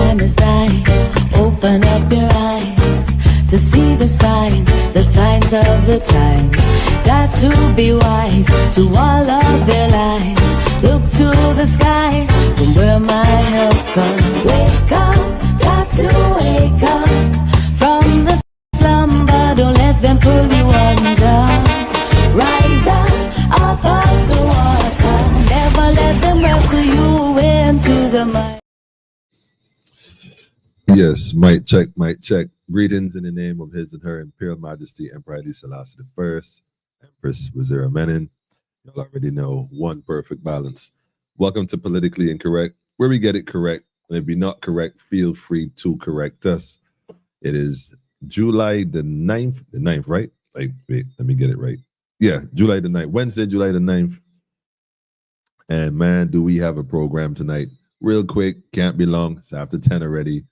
time is nigh. Open up your eyes to see the signs of the times. Got to be wise to all of their lies. Look to the skies from where my help comes. Wake up, got to wake up from the slumber. Don't let them pull you under. Rise up above the water. Never let them wrestle you into the mud. Yes, mic check, mic check. Greetings in the name of His and Her Imperial Majesty Emperor Haile Selassie I, Empress Wazira Menin. Y'all already know, one perfect balance. Welcome to Politically Incorrect, where we get it correct. And if you're not correct, feel free to correct us. It is July the 9th, right? Wait, let me get it right. Yeah, July the 9th, Wednesday, July the 9th. And man, do we have a program tonight. Real quick, can't be long. It's after 10 already.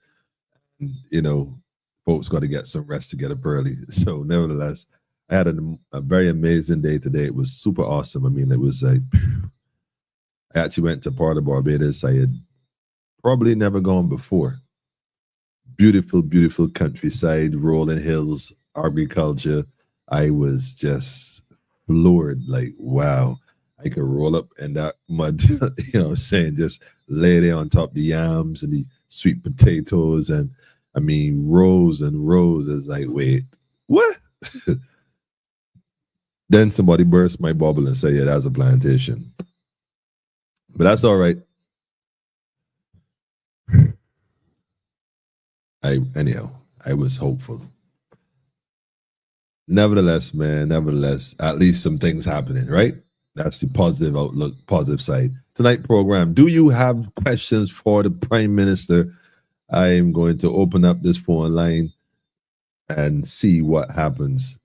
And, you know, folks got to get some rest to get up early. So nevertheless, I had a very amazing day today. It was super awesome. I mean, it was like, I actually went to part of Barbados I had probably never gone before. Beautiful, beautiful countryside, rolling hills, agriculture. I was just floored, like, wow, I could roll up in that mud, you know what I'm saying, just lay there on top of the yams and the sweet potatoes, and I mean, rows and rows. It's like, wait, what? Then somebody burst my bubble and say, yeah, that's a plantation. But that's all right. Anyhow, I was hopeful. Nevertheless, man, at least some things happening, right? That's the positive outlook, positive side. Tonight program, do you have questions for the Prime Minister? I am going to open up this phone line and see what happens.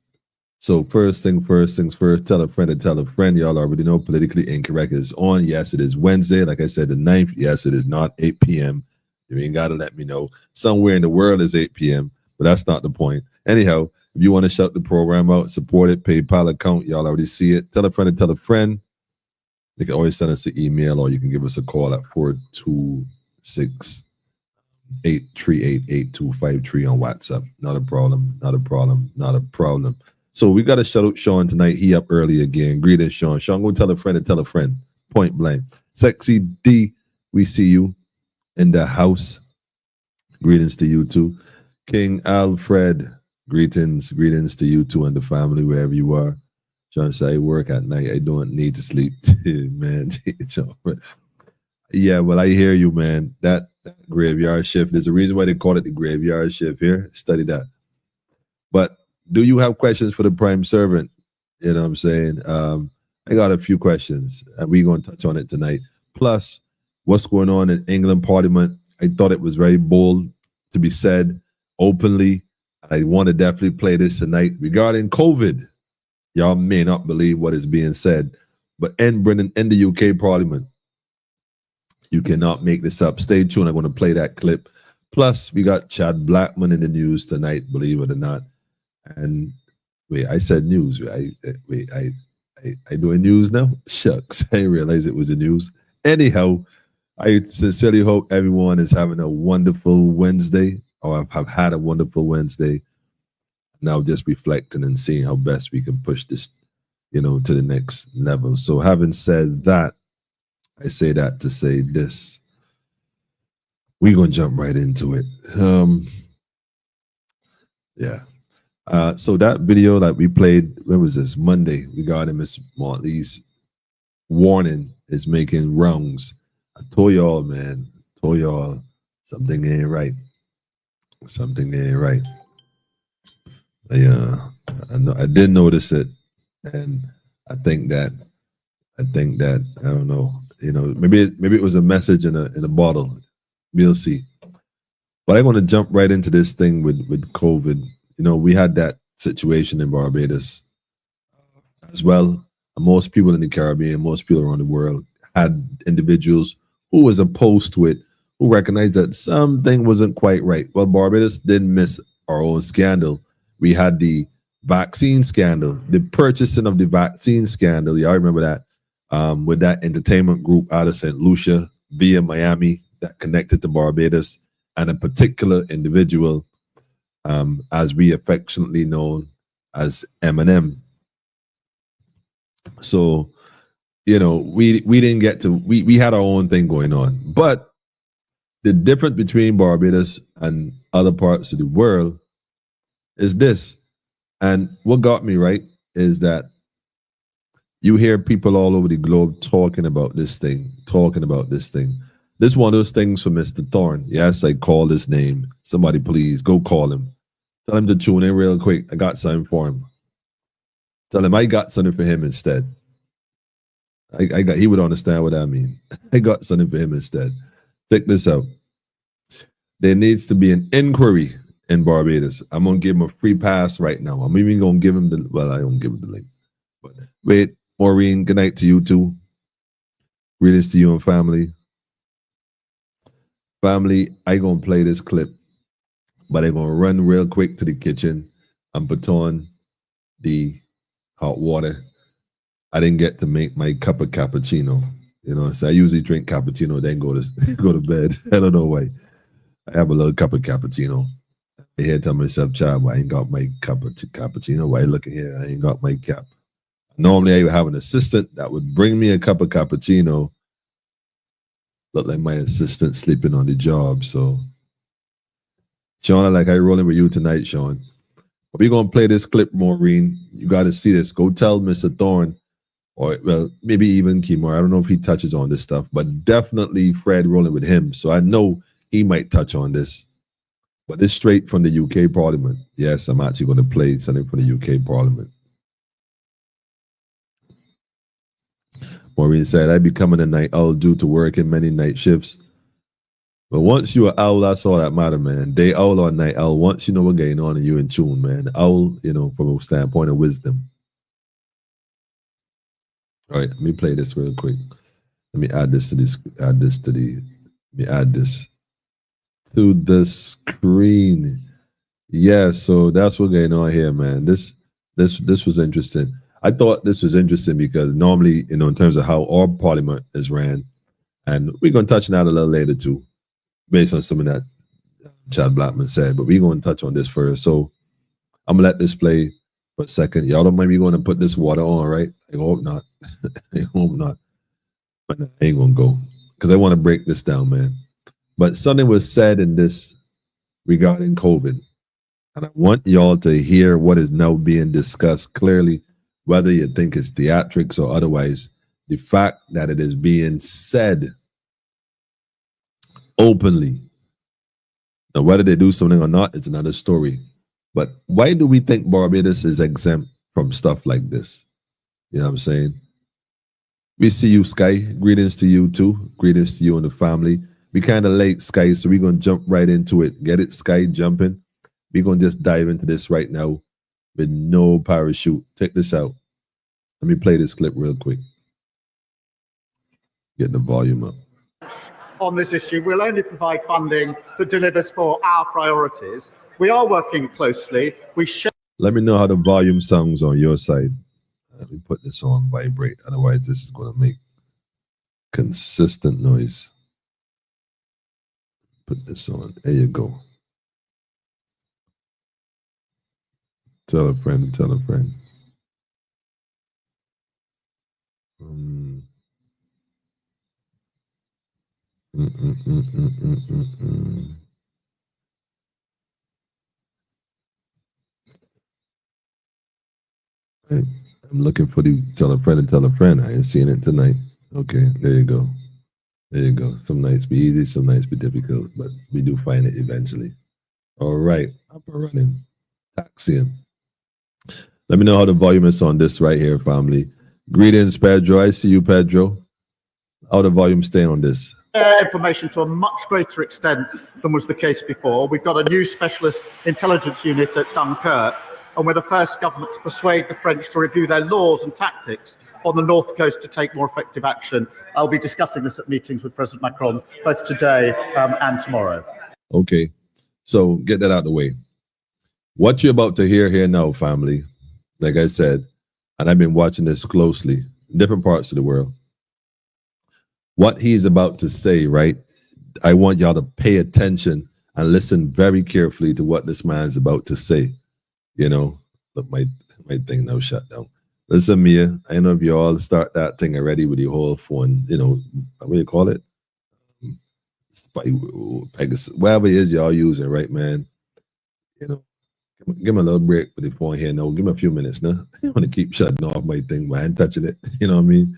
So first things first, tell a friend and tell a friend. Y'all already know Politically Incorrect is on. Yes, it is Wednesday. Like I said, the 9th. Yes, it is not 8 p.m. You ain't got to let me know. Somewhere in the world is 8 p.m., but that's not the point. Anyhow, if you want to shout the program out, support it, PayPal account, y'all already see it. Tell a friend and tell a friend. You can always send us an email or you can give us a call at 426-838-8253 on WhatsApp. Not a problem. So we got to shout out Sean tonight. He up early again. Greetings, Sean. Sean, go tell a friend and tell a friend. Point blank. Sexy D, we see you in the house. Greetings to you too. King Alfred, greetings to you too and the family wherever you are. John said, I work at night. I don't need to sleep. Man, yeah, well, I hear you, man. That graveyard shift, there's a reason why they call it the graveyard shift here. Study that. But do you have questions for the prime servant? You know what I'm saying? I got a few questions, and we're going to touch on it tonight. Plus, what's going on in England Parliament? I thought it was very bold to be said openly. I want to definitely play this tonight regarding COVID. Y'all may not believe what is being said, but in Britain, in the UK Parliament, you cannot make this up. Stay tuned. I'm going to play that clip. Plus, we got Chad Blackman in the news tonight, believe it or not. And wait, I said news. I doing news now? Shucks, I didn't realize it was the news. Anyhow, I sincerely hope everyone is having a wonderful Wednesday, or have had a wonderful Wednesday. Now just reflecting and seeing how best we can push this, you know, to the next level. So having said that, I say that to say this. We're going to jump right into it. Yeah. So that video that we played, when was this? Monday, regarding Miss Motley's warning is making rounds. I told y'all, man, something ain't right. Something ain't right. I did notice it, and I think that I don't know, you know, maybe it was a message in a bottle. We'll see. But I want to jump right into this thing with COVID. You know, we had that situation in Barbados as well. Most people in the Caribbean, most people around the world had individuals who was opposed to it, who recognized that something wasn't quite right. Well, Barbados didn't miss our own scandal. We had the vaccine scandal, the purchasing of the vaccine scandal. Y'all remember that, with that entertainment group out of St. Lucia via Miami that connected to Barbados. and a particular individual, as we affectionately know as Eminem. So, you know, we didn't get to, we had our own thing going on. But the difference between Barbados and other parts of the world is this. And what got me right is that you hear people all over the globe talking about this thing. This is one of those things for Mr. Thorne. Yes, I called his name. Somebody please go call him. Tell him to tune in real quick. I got something for him. Tell him I got something for him instead. He would understand what I mean. I got something for him instead. Check this out. There needs to be an inquiry in Barbados. I'm gonna give him a free pass right now. I'm even gonna give him I don't give him the link. But wait, Maureen, good night to you too. Greetings to you and family. Family, I gonna play this clip, but I'm gonna run real quick to the kitchen and put on the hot water. I didn't get to make my cup of cappuccino. You know, so I usually drink cappuccino, then go to bed. I don't know why. I have a little cup of cappuccino. I had to tell myself, child, I ain't got my cup of cappuccino. Why look at here? I ain't got my cap. Normally I would have an assistant that would bring me a cup of cappuccino. Look like my assistant sleeping on the job. So Sean, like I rolling with you tonight, Sean. We're gonna play this clip, Maureen. You gotta see this. Go tell Mr. Thorne, or well, maybe even Kimar. I don't know if he touches on this stuff, but definitely Fred rolling with him. So I know he might touch on this. But it's straight from the UK Parliament. Yes, I'm actually going to play something from the UK Parliament. Maureen said, I becoming a night owl due to working many night shifts. But once you're an owl, that's all that matter, man. Day owl or night owl, once you know what's going on and you're in tune, man. Owl, you know, from a standpoint of wisdom. All right, let me play this real quick. Let me add this to this, let me add this to the screen. Yeah, so that's what's going on here, man. This was interesting. I thought this was interesting because normally, you know, in terms of how our parliament is ran, and we're going to touch on that a little later too, based on something that Chad Blackman said, but we're going to touch on this first. So I'm going to let this play for a second. Y'all don't mind me going to put this water on, right? I hope not. I hope not. But I ain't going to go because I want to break this down, man. But something was said in this regarding COVID. And I want y'all to hear what is now being discussed clearly, whether you think it's theatrics or otherwise. The fact that it is being said openly. Now, whether they do something or not, it's another story. But why do we think Barbados is exempt from stuff like this? You know what I'm saying? We see you, Sky. Greetings to you too. Greetings to you and the family. We kind of late, Sky, so we're going to jump right into it. Get it, Sky, jumping. We're going to just dive into this right now with no parachute. Check this out. Let me play this clip real quick. Get the volume up. On this issue, we'll only provide funding that delivers for our priorities. We are working closely. Let me know how the volume sounds on your side. Let me put this on vibrate. Otherwise, this is going to make consistent noise. Put this on. There you go. Tell a friend, tell a friend. I'm looking for the tell a friend and tell a friend. I ain't seeing it tonight. Okay, there you go. There you go. Some nights be easy, some nights be difficult, but we do find it eventually. All right, up and running. Taxiing. Let me know how the volume is on this right here, family. Greetings, Pedro. I see you, Pedro. How the volume stay on this? Information to a much greater extent than was the case before. We've got a new specialist intelligence unit at Dunkirk, and we're the first government to persuade the French to review their laws and tactics on the north coast to take more effective action. I'll be discussing this at meetings with President Macron both today and tomorrow. Okay, so get that out of the way. What you're about to hear here now, family, like I said, and I've been watching this closely in different parts of the world. What he's about to say, right? I want y'all to pay attention and listen very carefully to what this man's about to say. Look, my thing now shut down. Listen, Mia, I know if you all start that thing already with your whole phone, what do you call it? Pegasus, whatever it is y'all using, right, man? Give me a little break with the phone here now. Give me a few minutes now. I want to keep shutting off my thing, but I ain't touching it. You know what I mean?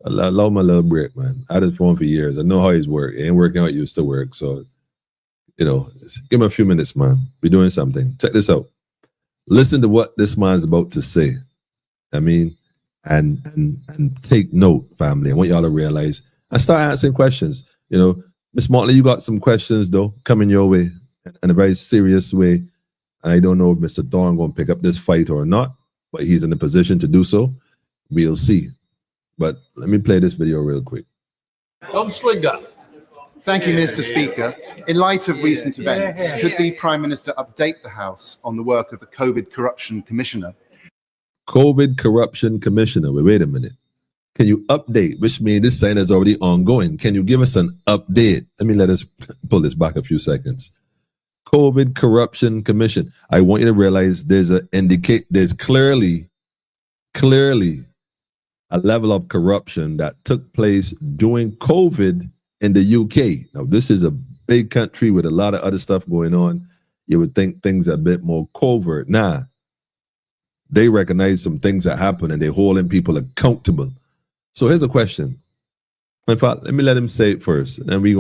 Allow my little break, man. I had this phone for years. I know how it's work. It ain't working how it used to work. So, give me a few minutes, man. We're doing something. Check this out. Listen to what this man's about to say. I mean, and take note, family. I want y'all to realize and start answering questions. Miss Motley, you got some questions though coming your way in a very serious way. I don't know if Mr. Thorne going to pick up this fight or not, but he's in a position to do so. We'll see. But let me play this video real quick. Gunslinger. Thank you, Mr. Speaker. In light of recent events, could the Prime Minister update the House on the work of the COVID Corruption Commissioner? COVID Corruption Commissioner. Wait a minute. Can you update? Which means this sign is already ongoing. Can you give us an update? Let us pull this back a few seconds. COVID Corruption Commission. I want you to realize there's clearly a level of corruption that took place during COVID in the UK. Now, this is a big country with a lot of other stuff going on. You would think things are a bit more covert. Nah, they recognize some things that happen and they're holding people accountable. So here's a question. In fact, let me let him say it first, and then I'm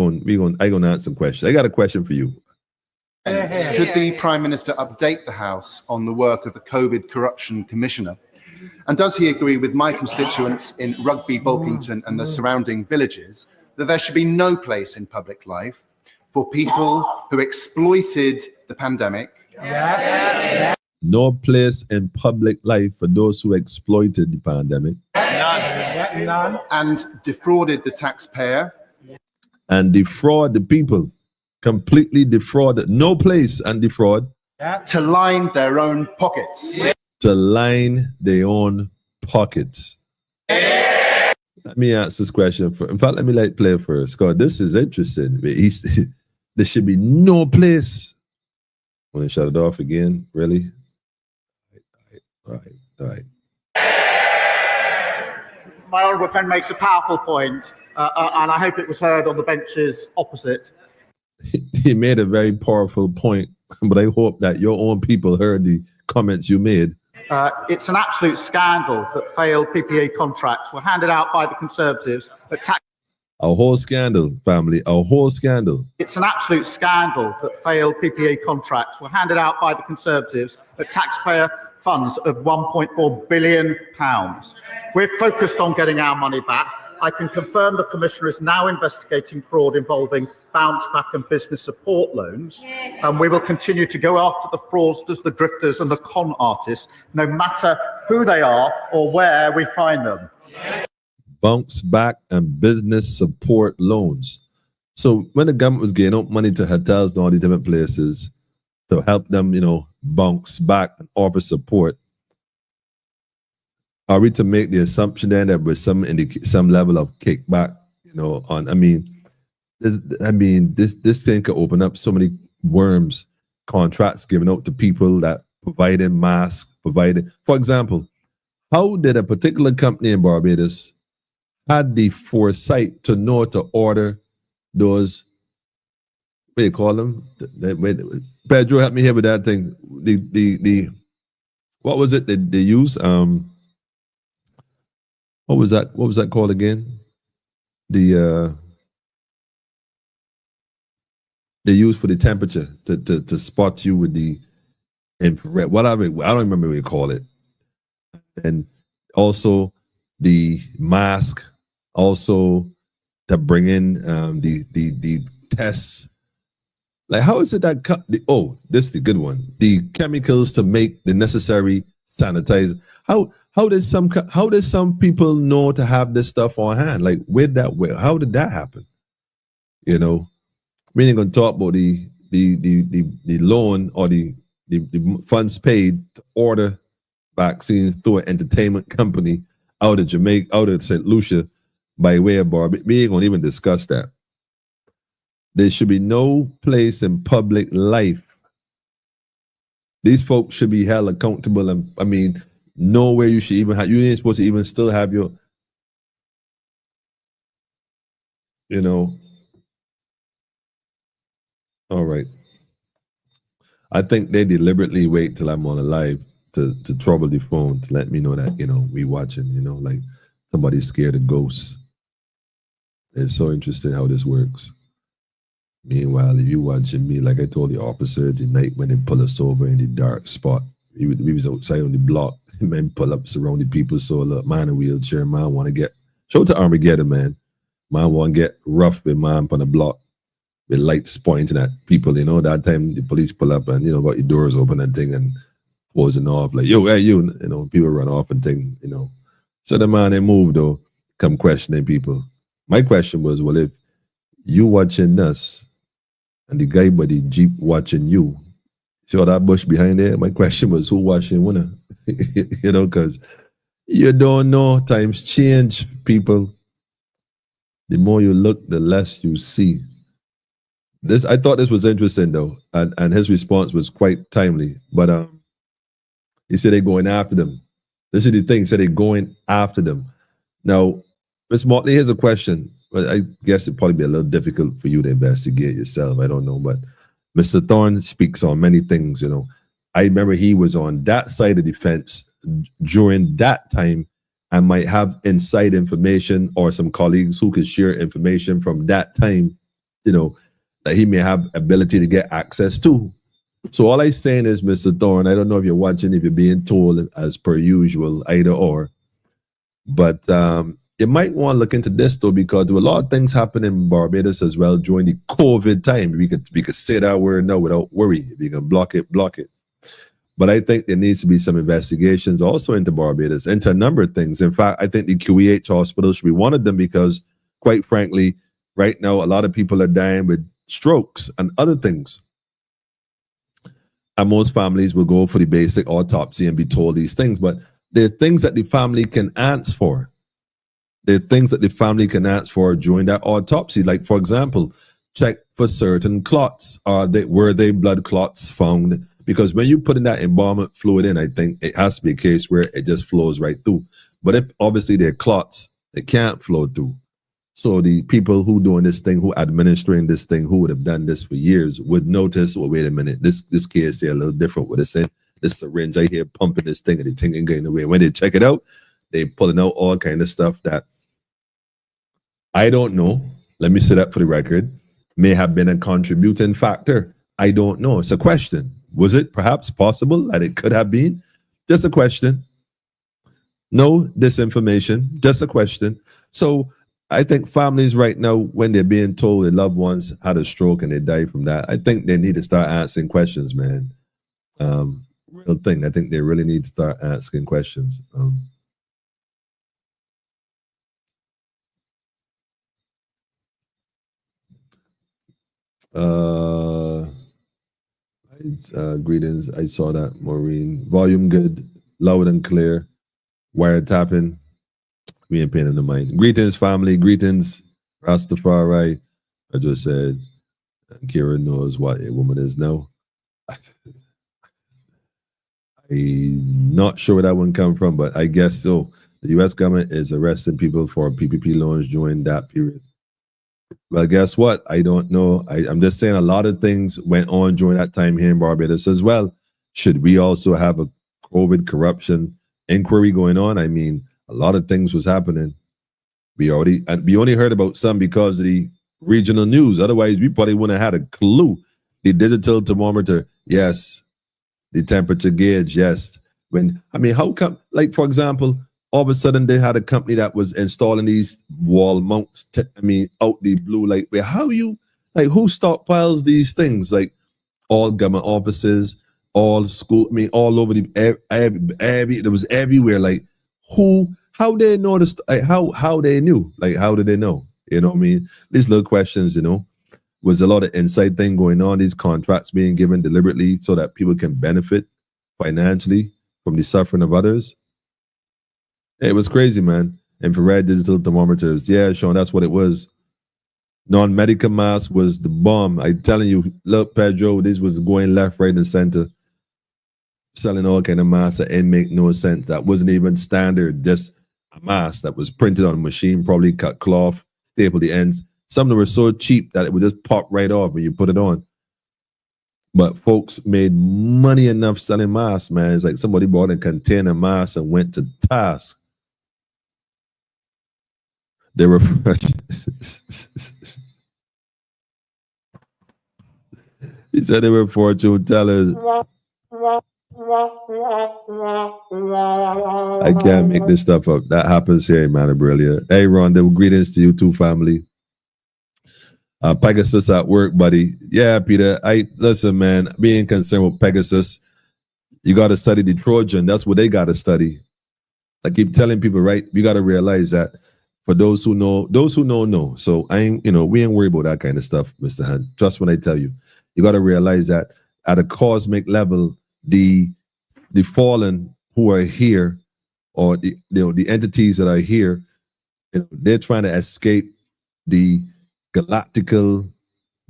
gonna answer some questions. I got a question for you. Could the Prime Minister update the House on the work of the COVID Corruption Commissioner? And does he agree with my constituents in Rugby, Bulkington and the surrounding villages that there should be no place in public life for people who exploited the pandemic? No place in public life for those who exploited the pandemic. None. And defrauded the taxpayer. And defraud the people. Completely defraud. No place and defraud. To line their own pockets. To line their own pockets. Let me ask this question. In fact, let me play it first. God, this is interesting. There should be no place. Want to shut it off again? Really? All right. My honourable friend makes a powerful point, and I hope it was heard on the benches opposite. He made a very powerful point, but I hope that your own people heard the comments you made. It's an absolute scandal that failed PPA contracts were handed out by the Conservatives at tax. A whole scandal, family, a whole scandal. It's an absolute scandal that failed PPA contracts were handed out by the Conservatives at taxpayer funds of £1.4 billion. We're focused on getting our money back. I can confirm the Commissioner is now investigating fraud involving bounce back and business support loans. And we will continue to go after the fraudsters, the drifters and the con artists, no matter who they are or where we find them. Bounce back and business support loans. So when the government was getting out money to hotels and all these different places to help them, bounce back and offer support, are we to make the assumption then that with some level of kickback, this thing could open up so many worms, contracts given out to people that provided masks, for example, how did a particular company in Barbados had the foresight to know to order those, what do you call them? Pedro, help me here with that thing. The what was it that they use? What was that called again? They use for the temperature to spot you with the infrared, whatever. I don't remember what you call it. And also the mask, also to bring in the tests. Like, how is it that this is the good one. The chemicals to make the necessary sanitizer. How did some people know to have this stuff on hand? Like, how did that happen? We ain't gonna talk about the loan or the funds paid to order vaccines through an entertainment company out of Jamaica, out of St. Lucia, by way of Barbados. We ain't gonna even discuss that. There should be no place in public life. These folks should be held accountable. And I mean, nowhere you should even have, you ain't supposed to even still have your, you know. All right. I think they deliberately wait till I'm on a live to trouble the phone to let me know that, you know, we watching, you know, like somebody's scared of ghosts. It's so interesting how this works. Meanwhile, if you watching me, like I told the officer the night when they pull us over in the dark spot, we was outside on the block, man pull up, surround the people, so look, man in a wheelchair, man want to get, show to Armageddon, man. Man want to get rough with man on the block with lights pointing at people, you know. That time the police pull up and, you know, got your doors open and thing and posing off like, yo, hey, you know, people run off and thing, you know. So the man, they moved though, come questioning people. My question was, well, if you watching us and the guy by the Jeep watching you, see all that bush behind there? My question was, who watching winner? You know, because you don't know, times change, people. The more you look, the less you see. This, I thought this was interesting though, and his response was quite timely. But he said they're going after them. This is the thing, he said they're going after them. Now, Ms. Motley, here's a question. But I guess it'd probably be a little difficult for you to investigate yourself. I don't know, but Mr. Thorne speaks on many things, you know. I remember he was on that side of the fence during that time and might have inside information or some colleagues who could share information from that time, you know, that he may have ability to get access to. So all I'm saying is, Mr. Thorne, I don't know if you're watching, if you're being told as per usual, either or, but you might want to look into this though, because there were a lot of things happening in Barbados as well during the COVID time. We could say that word now without worry. If you can block it, block it. But I think there needs to be some investigations also into Barbados, into a number of things. In fact, I think the QEH hospital should be one of them because, quite frankly, right now, a lot of people are dying with strokes and other things. And most families will go for the basic autopsy and be told these things. But there are things that the family can answer for. There are things that the family can ask for during that autopsy. Like, for example, check for certain clots. Were they blood clots found? Because when you put in that embalmment fluid in, I think it has to be a case where it just flows right through. But if obviously they're clots, they can't flow through. So the people who doing this thing, who administering this thing, who would have done this for years, would notice, well, wait a minute, this case here a little different with this. This syringe right here pumping this thing and the thing ain't getting away. When they check it out, they pulling out all kind of stuff that I don't know. Let me say that for the record. May have been a contributing factor. I don't know. It's a question. Was it perhaps possible that it could have been? Just a question. No disinformation. Just a question. So I think families right now, when they're being told their loved ones had a stroke and they died from that, I think they need to start asking questions, man. Real thing. I think they really need to start asking questions. Greetings. I saw that, Maureen. Volume good, loud and clear. Wiretapping. We ain't paying in the mind. Greetings, family. Greetings, Rastafari. I just said, Kira knows what a woman is now. I'm not sure where that one come from, but I guess so. The U.S. government is arresting people for PPP loans during that period. Well, guess what? I don't know. I'm just saying a lot of things went on during that time here in Barbados as well. Should we also have a COVID corruption inquiry going on? I mean, a lot of things was happening. We only heard about some because of the regional news. Otherwise, we probably wouldn't have had a clue. The digital thermometer, yes. The temperature gauge, yes. How come, like, for example, all of a sudden they had a company that was installing these wall mounts, out the blue, like, where, how you, like, who stockpiles these things? Like, all government offices, all school, all over it was everywhere. Like, how they know this, like, how they knew, like, how did they know? You know what I mean? These little questions, you know. Was a lot of inside thing going on, these contracts being given deliberately so that people can benefit financially from the suffering of others. It was crazy, man. Infrared digital thermometers. Yeah, Sean, that's what it was. Non-medical mask was the bomb. I telling you, look, Pedro, this was going left, right, and center, selling all kind of masks that didn't make no sense. That wasn't even standard. Just a mask that was printed on a machine, probably cut cloth, staple the ends. Some of them were so cheap that it would just pop right off when you put it on. But folks made money enough selling masks, man. It's like somebody bought a container mask and went to task. They were he said they were fortune tellers. I can't make this stuff up. That happens here in Manabrillia. Hey, Rhonda, greetings to you too, family. Pegasus at work, buddy. Yeah, Peter. Listen, man. Being concerned with Pegasus, you got to study the Trojan. That's what they got to study. I keep telling people, right? You got to realize that. For those who know, know. So we ain't worried about that kind of stuff, Mr. Hunt. Trust when I tell you. You got to realize that at a cosmic level, the fallen who are here, or the entities that are here, they're trying to escape the galactical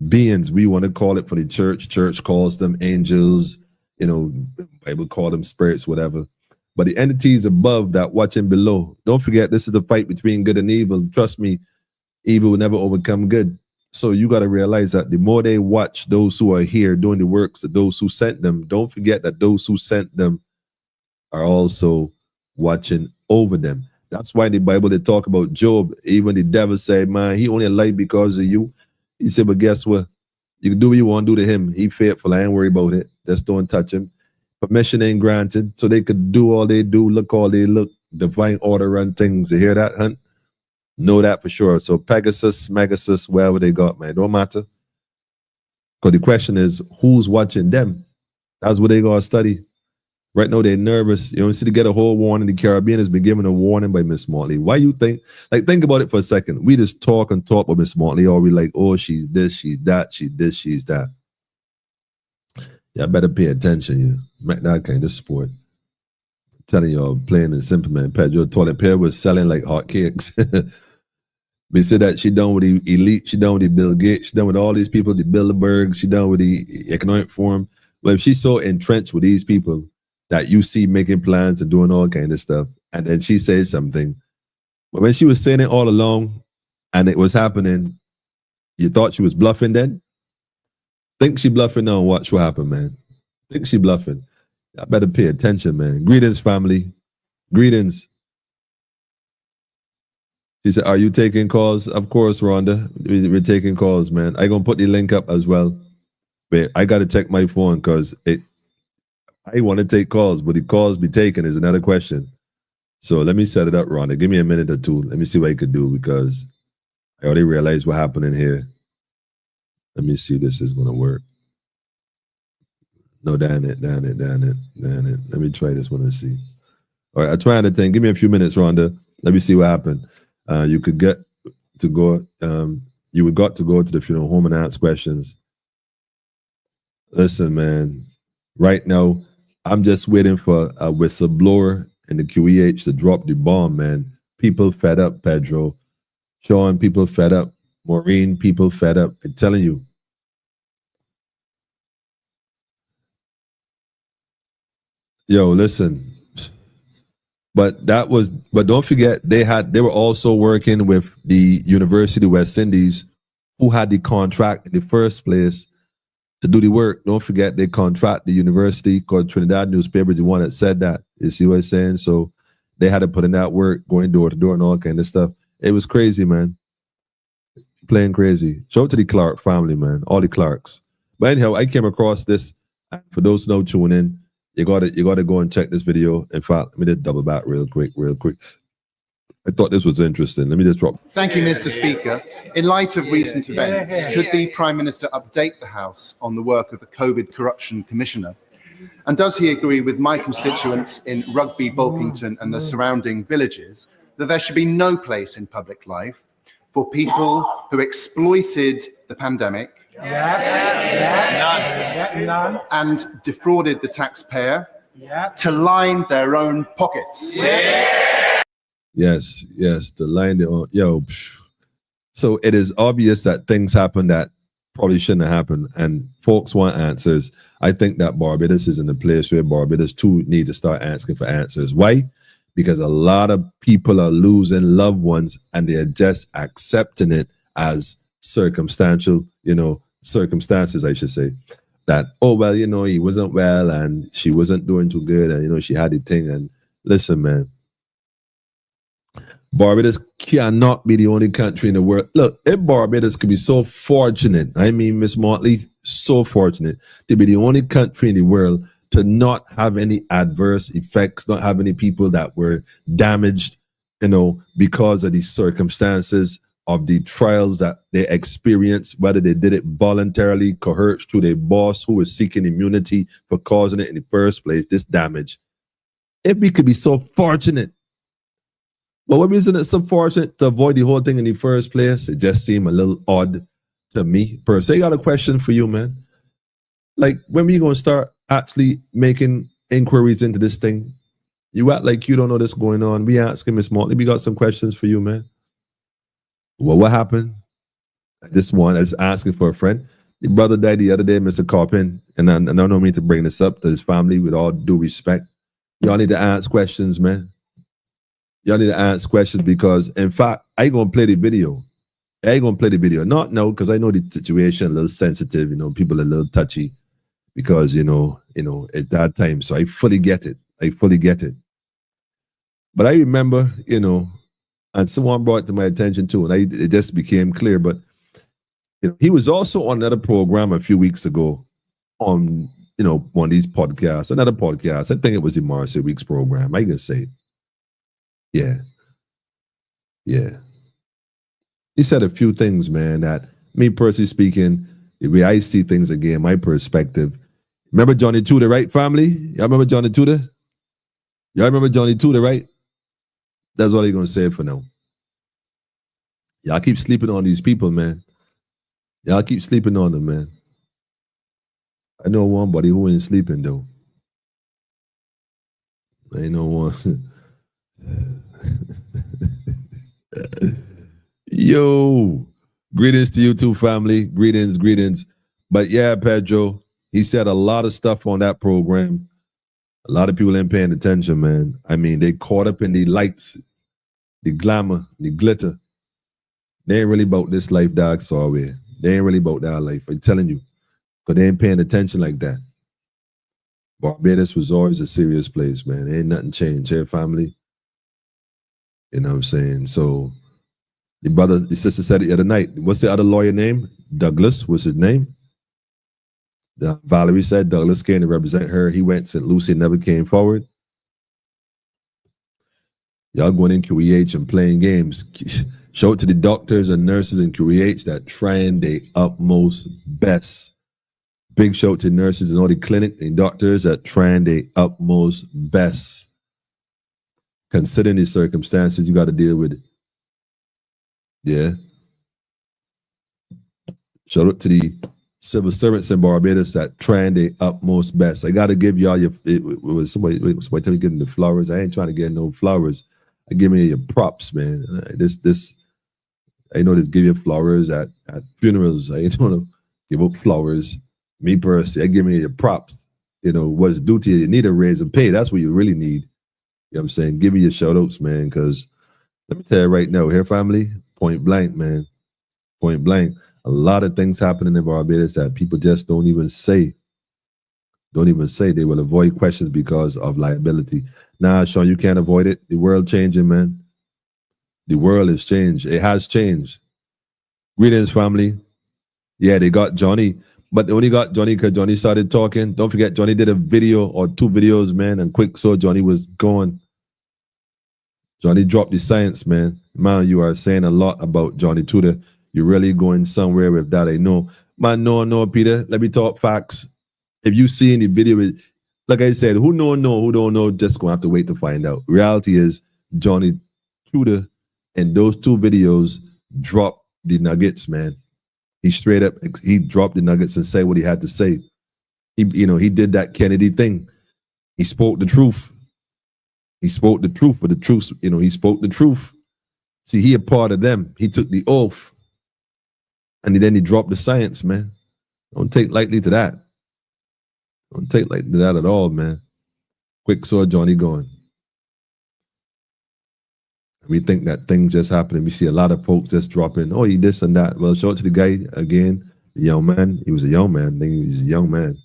beings, we want to call it for the church. Church calls them angels, Bible call them spirits, whatever. But the entities above that watching below, don't forget, this is the fight between good and evil. Trust me, evil will never overcome good. So you got to realize that the more they watch those who are here doing the works of those who sent them, don't forget that those who sent them are also watching over them. That's why in the Bible they talk about Job. Even the devil said, man, he only lied because of you. He said, but guess what? You can do what you want to do to him. He faithful. I ain't worried about it. Just don't touch him. Permission ain't granted. So they could do all they do, look all they look. Divine order run things. You hear that, Hunt? Know that for sure. So Pegasus, Megasus, wherever they got, man, don't matter. Because the question is, who's watching them? That's what they got to study. Right now, they're nervous. See, to get a whole warning, the Caribbean has been given a warning by Miss Motley. Why you think? Think about it for a second. We just talk about Miss Motley, or we like, oh, she's this, she's that, she's this, she's that. Y'all better pay attention, you. Make that kind of sport. I'm telling y'all, playing in simple, man. Pedro toilet paper was selling like hotcakes. We said that she done with the elite, she done with the Bill Gates, she done with all these people, the Bilderberg, she done with the Economic Forum. But if she's so entrenched with these people that you see making plans and doing all kind of stuff, and then she says something, but when she was saying it all along and it was happening, you thought she was bluffing then? Think she bluffing now and watch what happened, man. Think she bluffing. I better pay attention, man. Greetings, family. Greetings. She said, are you taking calls? Of course, Rhonda. We're taking calls, man. I'm going to put the link up as well. But I got to check my phone because I want to take calls, but the calls be taken is another question. So let me set it up, Rhonda. Give me a minute or two. Let me see what I could do because I already realized what happened in here. Let me see if this is going to work. No, damn it. Let me try this one and see. All right, I try the thing. Give me a few minutes, Rhonda. Let me see what happened. You could get to go. You would got to go to the funeral home and ask questions. Listen, man. Right now, I'm just waiting for a whistleblower in the QEH to drop the bomb, man. People fed up, Pedro. Sean, people fed up. Maureen, people fed up. I'm telling you. Yo, listen. But don't forget, they were also working with the University of West Indies, who had the contract in the first place to do the work. Don't forget, they contract the university called Trinidad Newspaper, the one that said that. You see what I'm saying? So they had to put in that work, going door to door and all kind of stuff. It was crazy, man. Playing crazy. Show it to the Clark family, man. All the Clarks. But anyhow, I came across this. For those who know tuning in, you gotta go and check this video. In fact, let me just double back real quick. I thought this was interesting. Let me just drop. Thank you, Mr. Speaker. In light of recent events, could the Prime Minister update the House on the work of the COVID Corruption Commissioner? And does he agree with my constituents in Rugby, Bulkington and the surrounding villages that there should be no place in public life for people who exploited the pandemic and defrauded the taxpayer to line their own pockets? Yes, to line their own. Yo, So it is obvious that things happen that probably shouldn't have happened, and folks want answers. I think that Barbados is in the place where Barbados too need to start asking for answers. Why? Because a lot of people are losing loved ones and they're just accepting it as circumstantial, circumstances, I should say. That, oh, well, he wasn't well and she wasn't doing too good and, she had the thing. And listen, man, Barbados cannot be the only country in the world. Look, if Barbados could be so fortunate, I mean, Miss Motley, so fortunate to be the only country in the world to not have any adverse effects, not have any people that were damaged, because of the circumstances of the trials that they experienced, whether they did it voluntarily, coerced through their boss who was seeking immunity for causing it in the first place, this damage. If we could be so fortunate, but what isn't it so fortunate to avoid the whole thing in the first place? It just seemed a little odd to me. Per se, I got a question for you, man. Like, when we gonna start actually making inquiries into this thing? You act like you don't know this going on. We asking Miss Motley. We got some questions for you, man. Well, what happened? This one is asking for a friend. The brother died the other day, Mr. Carpin, and I don't mean to bring this up to his family with all due respect. Y'all need to ask questions, man. Y'all need to ask questions because, in fact, I ain't going to play the video. Not no, because I know the situation a little sensitive. People are a little touchy because, at that time. So I fully get it. But I remember, and someone brought it to my attention too, and it just became clear. But he was also on another program a few weeks ago on, one of these podcasts, another podcast. I think it was the Marcy Weeks program. I can say it. Yeah. He said a few things, man, that me personally speaking, the way I see things again, my perspective. Remember Johnny Tudor, right, family? Y'all remember Johnny Tudor? Y'all remember Johnny Tudor, right? That's all he's going to say for now. Y'all keep sleeping on these people, man. Y'all keep sleeping on them, man. I know one buddy who ain't sleeping, though. I know one. Yo, greetings to you too, family. Greetings. But yeah, Pedro, he said a lot of stuff on that program. A lot of people ain't paying attention, man. I mean, they caught up in the lights, the glamour, the glitter. They ain't really about this life, dog, sorry. They ain't really about that life, I'm telling you. Because they ain't paying attention like that. Barbados was always a serious place, man. Ain't nothing changed here, family. You know what I'm saying? So the sister said it the other night. What's the other lawyer name? Douglas was his name. Valerie said Douglas came to represent her. He went, St. Lucie never came forward. Y'all going in QEH and playing games. Show it to the doctors and nurses in QEH that trying their utmost best. Big shout out to nurses in all the clinic and doctors that trying their utmost best. Considering the circumstances you got to deal with. Yeah. Shout out to the civil servants in Barbados that trying their utmost best. I got to give y'all somebody tell me getting the flowers. I ain't trying to get no flowers. I give me your props, man. I know this give you flowers at funerals. I ain't want to give up flowers. Me personally, I give me your props. What's due to you. You need a raise and pay. That's what you really need. You know what I'm saying? Give me your shout outs, man, because let me tell you right now, here, family, point blank, man. Point blank. A lot of things happening in Barbados that people just don't even say. They will avoid questions because of liability. Nah, Sean, you can't avoid it. The world changing, man. The world has changed. It has changed. Greetings, family. Yeah, they got Johnny, but they only got Johnny because Johnny started talking. Don't forget, Johnny did a video or 2 videos, man, and quick, so Johnny was gone. Johnny dropped the science, man. Man, you are saying a lot about Johnny Tudor. You're really going somewhere with that, I know. Man, no, Peter. Let me talk facts. If you see any video, like I said, who don't know, just gonna have to wait to find out. Reality is Johnny Tudor and those 2 videos dropped the nuggets, man. He straight up, he dropped the nuggets and said what he had to say. He did that Kennedy thing. He spoke the truth. He spoke the truth, but the truth, he spoke the truth. See, he a part of them. He took the oath. And then he dropped the science, man. Don't take lightly to that. Don't take lightly to that at all, man. Quick saw Johnny going. We think that things just happen, and we see a lot of folks just dropping, oh, he this and that. Well, show it to the guy again, the young man. He was a young man. I think he was a young man.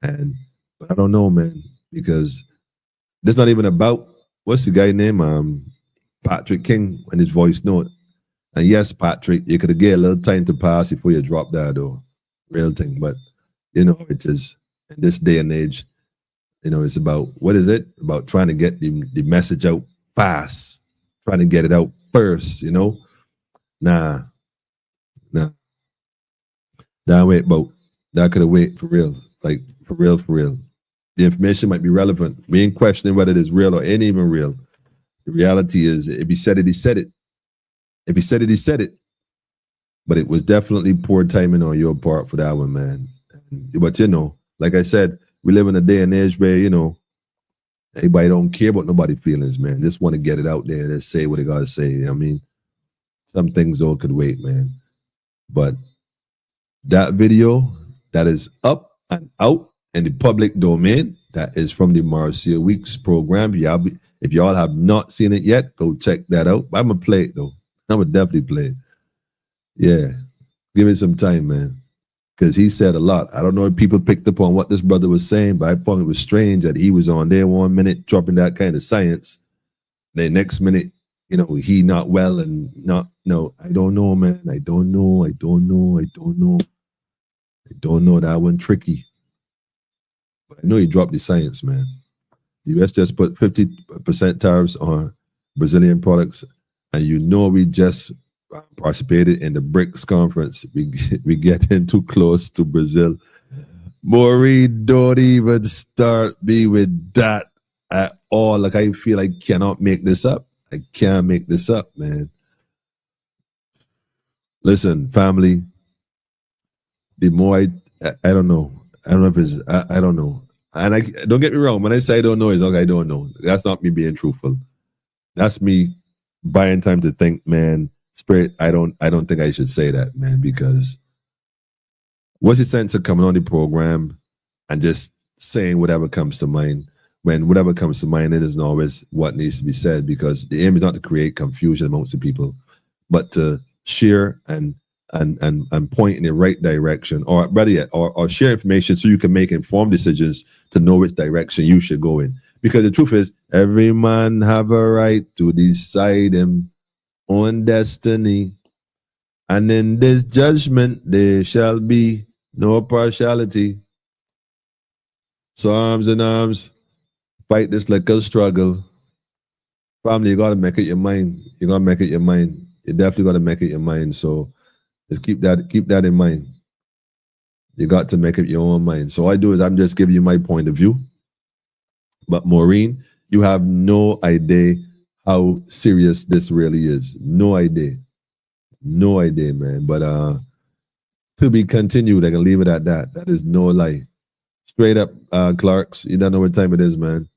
But I don't know, man, because this not even about, what's the guy name? Patrick King and his voice note. And yes, Patrick, you could get a little time to pass before you drop that, though. Real thing. But, it is, in this day and age, it's about, what is it? About trying to get the message out fast. Trying to get it out first, Nah. Wait, but that could have waited for real. Like, for real. The information might be relevant. We ain't questioning whether it is real or ain't even real. The reality is, if he said it, he said it. If he said it, he said it. But it was definitely poor timing on your part for that one, man. But, like I said, we live in a day and age where, everybody don't care about nobody's feelings, man. Just want to get it out there and just say what they got to say. I mean, some things, though, could wait, man. But that video that is up and out in the public domain, that is from the Marcia Weeks program. If y'all have not seen it yet, go check that out. I'm going to play it, though. I'm going to definitely play it. Yeah. Give it some time, man. Because he said a lot. I don't know if people picked up on what this brother was saying, but I thought it was strange that he was on there 1 minute dropping that kind of science. Then next minute, he not well and not, no, I don't know, man. I don't know. That one tricky. But I know he dropped the science, man. The U.S. just put 50% tariffs on Brazilian products, and we just participated in the BRICS conference. We getting too close to Brazil. Maureen, don't even start me with that at all. Like, I feel I cannot make this up. I can't make this up, man. Listen, family, the more I don't know. I don't know if it's, I don't know. And I don't get me wrong. When I say I don't know, it's like I don't know. That's not me being truthful. That's me buying time to think, man. Spirit, I don't think I should say that, man, because what's the sense of coming on the program and just saying whatever comes to mind when whatever comes to mind, it isn't always what needs to be said, because the aim is not to create confusion amongst the people, but to share and point in the right direction, or better yet, or share information so you can make informed decisions to know which direction you should go in. Because the truth is, every man have a right to decide him on destiny, and in this judgment there shall be no partiality. So arms in arms, fight this little struggle. Family, you gotta make it your mind. You gotta make it your mind. You definitely gotta make it your mind. So just keep that in mind. You got to make it your own mind. So all I do is I'm just giving you my point of view. But Maureen, you have no idea how serious this really is. No idea, man. But to be continued, I can leave it at that. That is no lie. Straight up, Clarks, you don't know what time it is, man.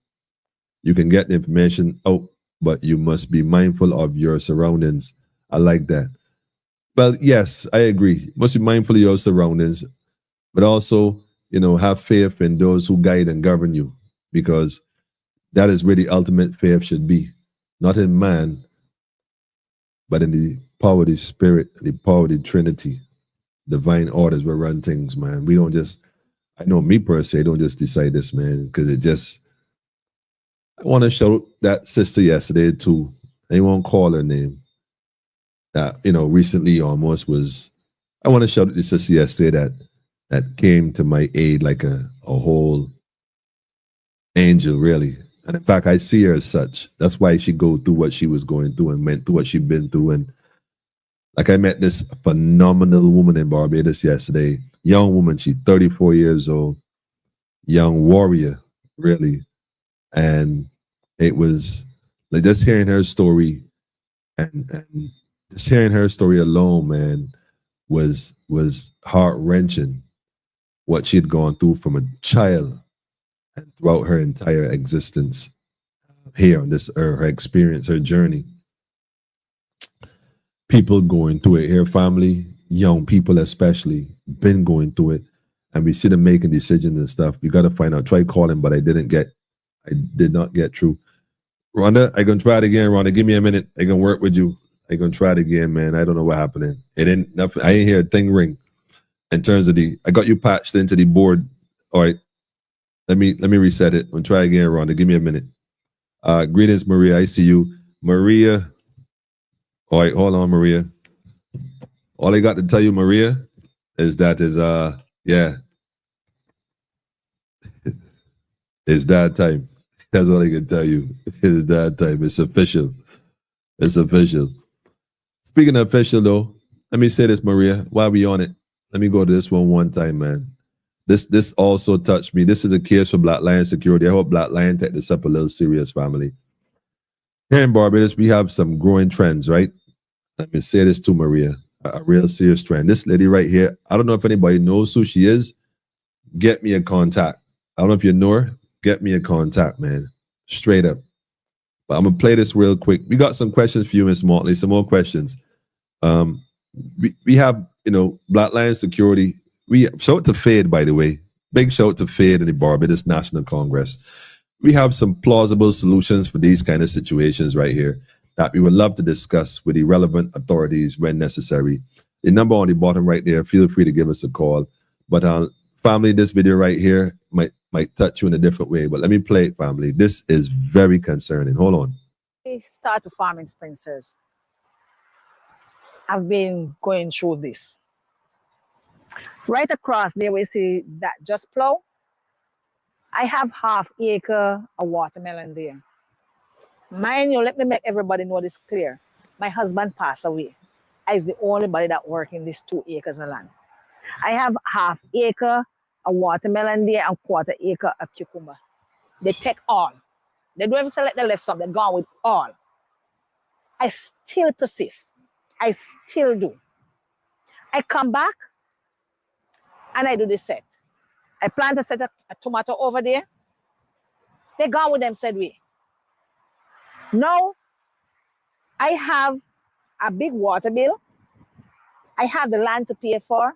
You can get the information out, but you must be mindful of your surroundings. I like that. Well, yes, I agree. You must be mindful of your surroundings, but also, have faith in those who guide and govern you, because that is where the ultimate faith should be. Not in man, but in the power of the Spirit, the power of the Trinity. Divine orders will run things, man. We don't just, I know me per se, don't just decide this, man, because I want to shout that sister yesterday too. I won't call her name. That, recently almost was, I want to shout at the sister yesterday that came to my aid like a whole angel, really. And in fact, I see her as such. That's why she go through what she was going through and went through what she'd been through. And like, I met this phenomenal woman in Barbados yesterday. Young woman, she's 34 years old. Young warrior, really. And it was like just hearing her story and just hearing her story alone, man, was heart-wrenching. What she had gone through from a child and throughout her entire existence here on this earth, her experience, her journey. People going through it here, family. young people especially been going through it, and we see them making decisions and stuff. We got to find out. Try calling, but I did not get through. Rhonda, I gonna try it again. Rhonda, give me a minute. I gonna work with you. I gonna try it again, man. I don't know what happened. It didn't. Nothing. I ain't hear a thing ring. In terms of I got you patched into the board. All right. Let me reset it and try again, Rhonda. Give me a minute. Greetings, Maria. I see you, Maria. All right, hold on, Maria. All I got to tell you, Maria, is that it's that time. That's all I can tell you. It's that time. It's official. It's official. Speaking of official, though, let me say this, Maria. While we on it, let me go to this one time, man. This also touched me. This is a case for Black Lion Security. I hope Black Lion take this up a little serious, family. Here in Barbados, we have some growing trends, right? Let me say this to Maria. A real serious trend. This lady right here, I don't know if anybody knows who she is. Get me a contact. I don't know if you know her. Get me a contact, man. Straight up. But I'm going to play this real quick. We got some questions for you, Miss Motley. Some more questions. We have, Black Lion Security. We shout out to Fade, by the way. Big shout out to Fade and the Barbados National Congress. We have some plausible solutions for these kind of situations right here that we would love to discuss with the relevant authorities when necessary. The number on the bottom right there, feel free to give us a call. But family, this video right here might touch you in a different way. But let me play it, family. This is very concerning. Hold on. I started farming Spencers. I've been going through this. Right across there, we see that just plow. I have half acre of watermelon there. Mind you, let me make everybody know this clear. My husband passed away. I is the only body that work in these 2 acres of land. I have half acre of watermelon there and quarter acre of cucumber. They take all. They don't even select the left some, they're gone with all. I still persist. I still do. I come back and I do the set. I plant a set of tomato over there. They gone with them said way. Now, I have a big water bill. I have the land to pay for.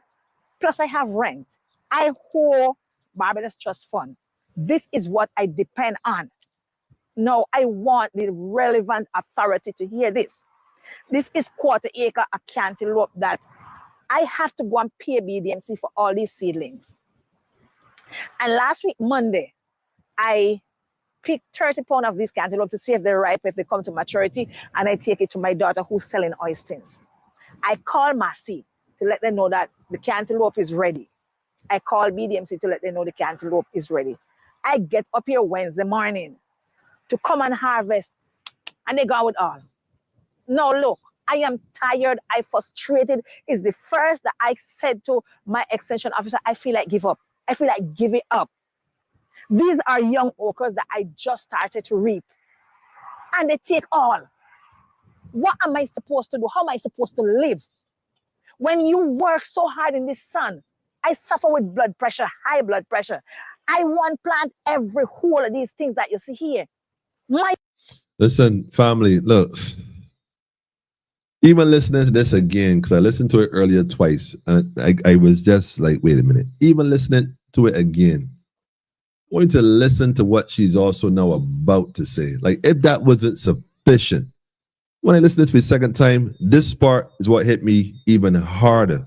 Plus I have rent. I owe Barbados Trust Fund. This is what I depend on. No, I want the relevant authority to hear this. This is quarter acre of cantaloupe that I have to go and pay BDMC for all these seedlings. And last week, Monday, I picked 30 pounds of this cantaloupe to see if they're ripe, if they come to maturity, and I take it to my daughter who's selling oysters. I call Massey to let them know that the cantaloupe is ready. I call BDMC to let them know the cantaloupe is ready. I get up here Wednesday morning to come and harvest, and they go with all. No, look, I am tired. I frustrated. It's the first that I said to my extension officer, I feel like give up. I feel like give it up. These are young okras that I just started to reap. And they take all. What am I supposed to do? How am I supposed to live? When you work so hard in this sun, I suffer with blood pressure, high blood pressure. I want plant every whole of these things that you see here. Listen, family, look. Even listening to this again, because I listened to it earlier twice, and I was just like, wait a minute. Even listening to it again, I want to listen to what she's also now about to say. Like, if that wasn't sufficient, when I listened to this for the second time, this part is what hit me even harder.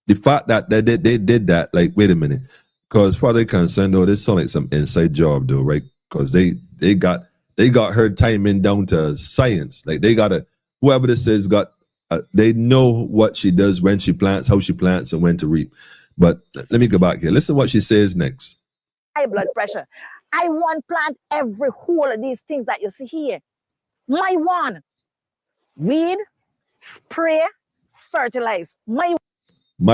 The fact that they did that, like, wait a minute. Because as far as they're concerned, though, this sounds like some inside job, though, right? Because they got her timing down to science. Like, they got a whoever this is got, they know what she does, when she plants, how she plants, and when to reap. But let me go back here. Listen to what she says next. High blood pressure. I want plant every whole of these things that you see here. My one. Weed, spray, fertilize. My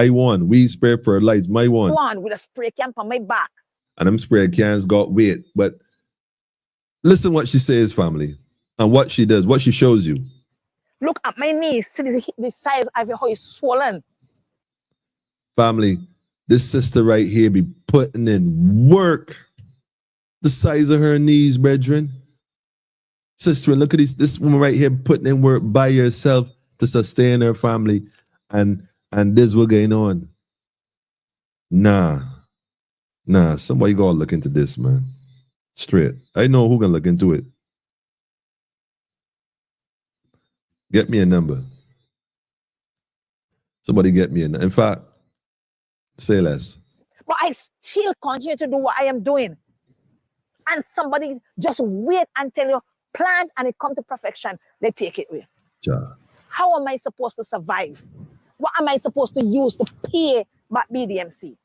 one. Weed, spray, fertilize. My one. One with a spray can on my back. And them spray cans got weight. But listen what she says, family. And what she does, what she shows you. Look at my knees. See the size of how it's swollen. Family, this sister right here be putting in work. The size of her knees, brethren. Sister, look at this woman right here putting in work by herself to sustain her family. And and this was going on. Nah, somebody gotta look into this, man. Straight. I know who can look into it. Get me a number. Somebody get me a number. In fact, say less. But I still continue to do what I am doing. And somebody just wait until you plan and it come to perfection, they take it away. Ja. How am I supposed to survive? What am I supposed to use to pay back BDMC?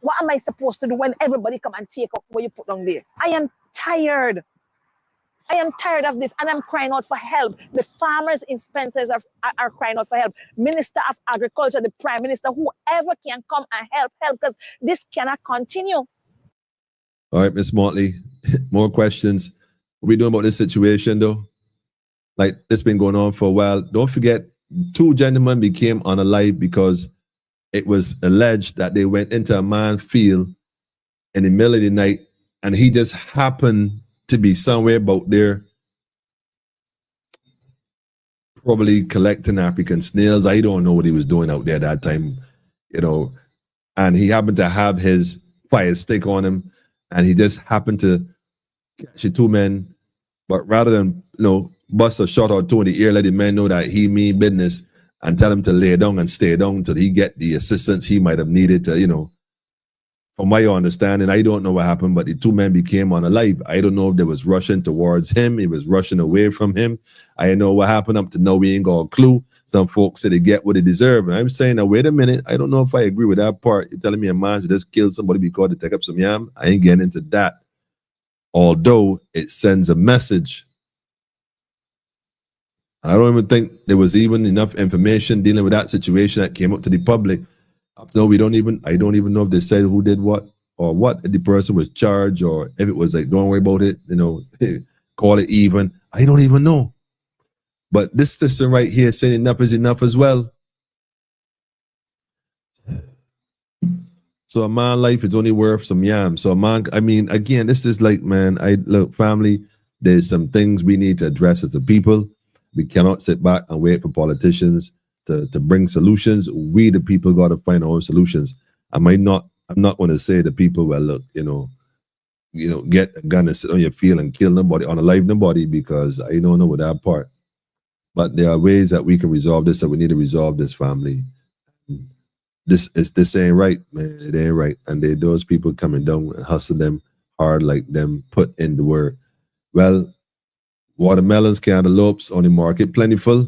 What am I supposed to do when everybody come and take up what you put down there? I am tired. I am tired of this and I'm crying out for help. The farmers in Spencers are crying out for help. Minister of Agriculture, the Prime Minister, whoever can come and help because this cannot continue. All right, Miss Motley, more questions. What we doing about this situation though? Like this been going on for a while. Don't forget, 2 gentlemen became unalive because it was alleged that they went into a minefield in the middle of the night and he just happened to be somewhere about there probably collecting African snails. I don't know what he was doing out there that time, you know, and he happened to have his fire stick on him and he just happened to catch the 2 men, but rather than, you know, bust a shot or 2 in the ear, let the men know that he mean business and tell him to lay down and stay down till he get the assistance he might have needed to, you know. From my understanding, I don't know what happened, but the 2 men became unalive. I don't know if they was rushing towards him. He was rushing away from him. I know what happened up to now. We ain't got a clue. Some folks say they get what they deserve. And I'm saying, now, wait a minute. I don't know if I agree with that part. You're telling me a man should just kill somebody because they take up some yam? I ain't getting into that. Although it sends a message. I don't even think there was even enough information dealing with that situation that came up to the public. Up to now, I don't even know if they said who did what or what if the person was charged or if it was like, don't worry about it, you know, call it even. I don't even know. But this system right here saying enough is enough as well. So a man life is only worth some yam. So a man, I mean, again, this is like, man, look, family, there's some things we need to address as a people. We cannot sit back and wait for politicians to bring solutions. We, the people, got to find our own solutions. I'm not going to say to people, well, look, you know, get a gun and sit on your field and kill nobody, unalive nobody, because I don't know what that part. But there are ways that we can resolve this, that we need to resolve this, family. This ain't right, man. It ain't right. And those people coming down and hustle them hard like them, put in the work. Well, watermelons, cantaloupes on the market, plentiful.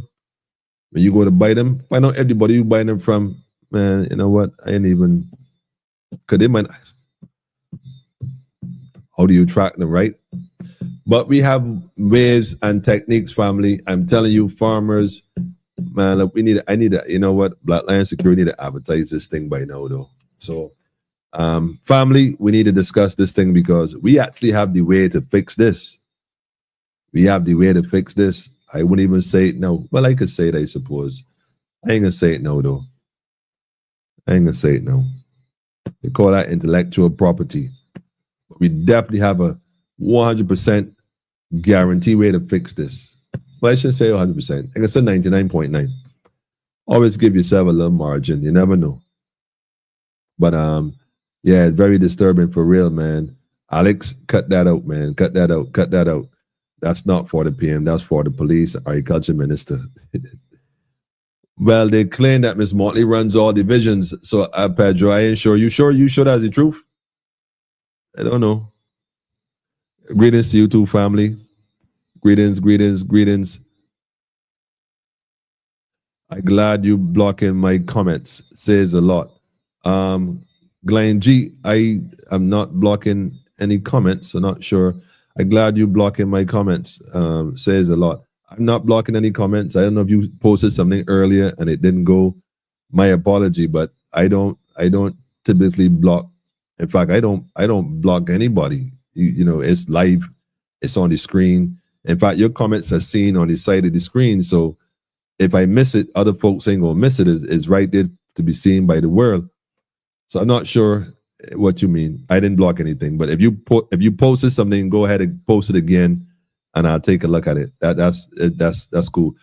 When you go to buy them, find out everybody you buy them from. Man, you know what? I ain't even, because they might, how do you track them, right? But we have ways and techniques, family. I'm telling you, farmers, man, look, I need to, you know what? Black Lion Security need to advertise this thing by now, though. So, family, we need to discuss this thing because we actually have the way to fix this. We have the way to fix this. I wouldn't even say it no. Well, I could say it, I suppose. I ain't gonna say it no, though. I ain't gonna say it no. They call that intellectual property. But we definitely have a 100% guarantee way to fix this. Well, I shouldn't say 100%. I can say 99.9. Always give yourself a little margin. You never know. But yeah, it's very disturbing for real, man. Alex, cut that out, man. Cut that out. Cut that out. That's not for the PM. That's for the police, agriculture minister. Well, they claim that Miss Motley runs all divisions. So, Pedro, I ain't sure. You sure that's the truth? I don't know. Greetings to you too, family. Greetings. I'm glad you blocking my comments. Says a lot. Glenn G, I am not blocking any comments. I'm not sure. I'm glad you blocking my comments. Says a lot. I'm not blocking any comments. I don't know if you posted something earlier and it didn't go. My apology, but I don't typically block. In fact, I don't block anybody. You know, it's live. It's on the screen. In fact, your comments are seen on the side of the screen. So if I miss it, other folks ain't gonna miss it. It's right there to be seen by the world. So I'm not sure what you mean. I didn't block anything, but if you posted something, go ahead and post it again, and I'll take a look at it. That's cool.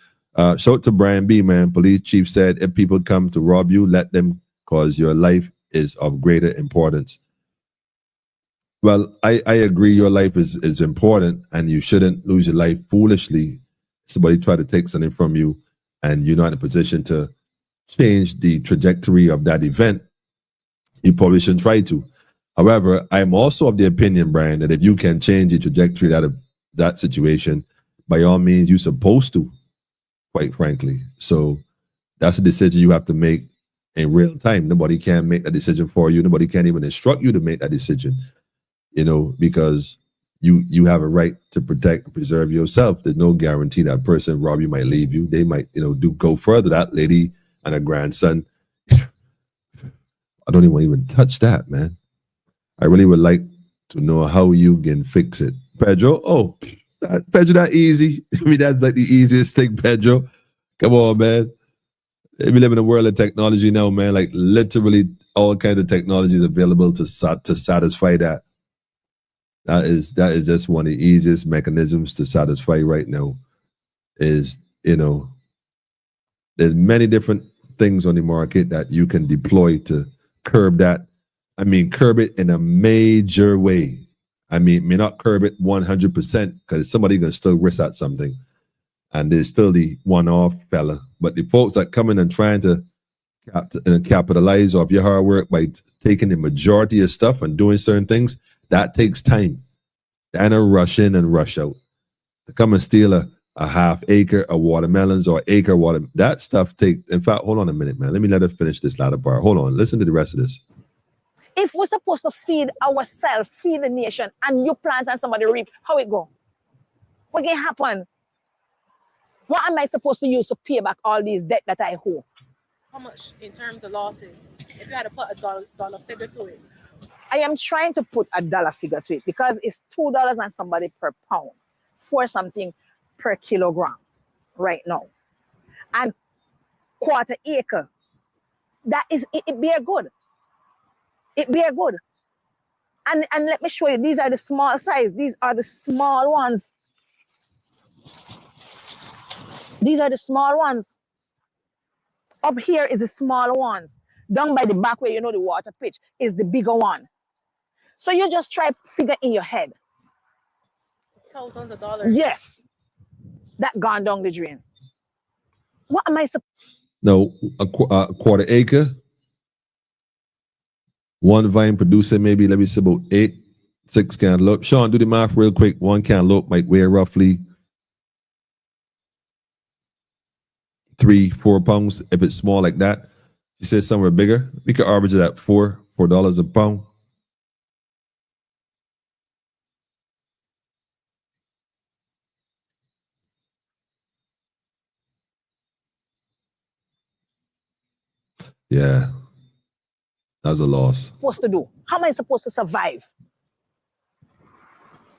Shout to Brian B, man. Police chief said, if people come to rob you, let them, cause your life is of greater importance. Well, I agree your life is important and you shouldn't lose your life foolishly. Somebody try to take something from you and you're not in a position to change the trajectory of that event. You probably shouldn't try to. However, I'm also of the opinion, Brian, that if you can change the trajectory of that situation, by all means, you're supposed to, quite frankly. So that's a decision you have to make in real time. Nobody can make that decision for you. Nobody can even instruct you to make that decision, you know, because you have a right to protect and preserve yourself. There's no guarantee that person rob you might leave you. They might, you know, go further. That lady and her grandson, I don't even touch that, man. I really would like to know how you can fix it. Pedro, Pedro, that easy. I mean, that's like the easiest thing, Pedro. Come on, man. We live in a world of technology now, man. Like literally all kinds of technology is available to satisfy that. That is just one of the easiest mechanisms to satisfy right now. Is, you know, there's many different things on the market that you can deploy to curb that. I mean, curb it in a major way. I mean, may not curb it 100% because somebody gonna still risk at something, and there's still the one-off fella. But the folks that come in and trying to capitalize off your hard work by taking the majority of stuff and doing certain things, that takes time. And a rush in and rush out. To come and steal a half acre of watermelons or acre of water, that stuff takes. In fact, hold on a minute, man. Let me let her finish this latter part. Hold on. Listen to the rest of this. If we're supposed to feed ourselves, feed the nation, and you plant and somebody reap, how it go? What can happen? What am I supposed to use to pay back all these debt that I owe? How much in terms of losses? If you had to put a dollar figure to it. I am trying to put a dollar figure to it because it's $2 and somebody per pound for something per kilogram right now. And quarter acre, that is, it bear good. It bear good. And let me show you, these are the small size. These are the small ones. These are the small ones. Up here is the smaller ones. Down by the back where you know the water pitch is the bigger one. So you just try figure in your head. Thousands of dollars. Yes. That gone down the drain. What am I supposed? No, a quarter acre. One vine producing maybe, let me say about 6 cantaloupe. Sean, do the math real quick. 1 cantaloupe might weigh roughly 3-4 pounds. If it's small like that, you said somewhere bigger, we could average it at $4 a pound. Yeah, that's a loss. Supposed to do? How am I supposed to survive?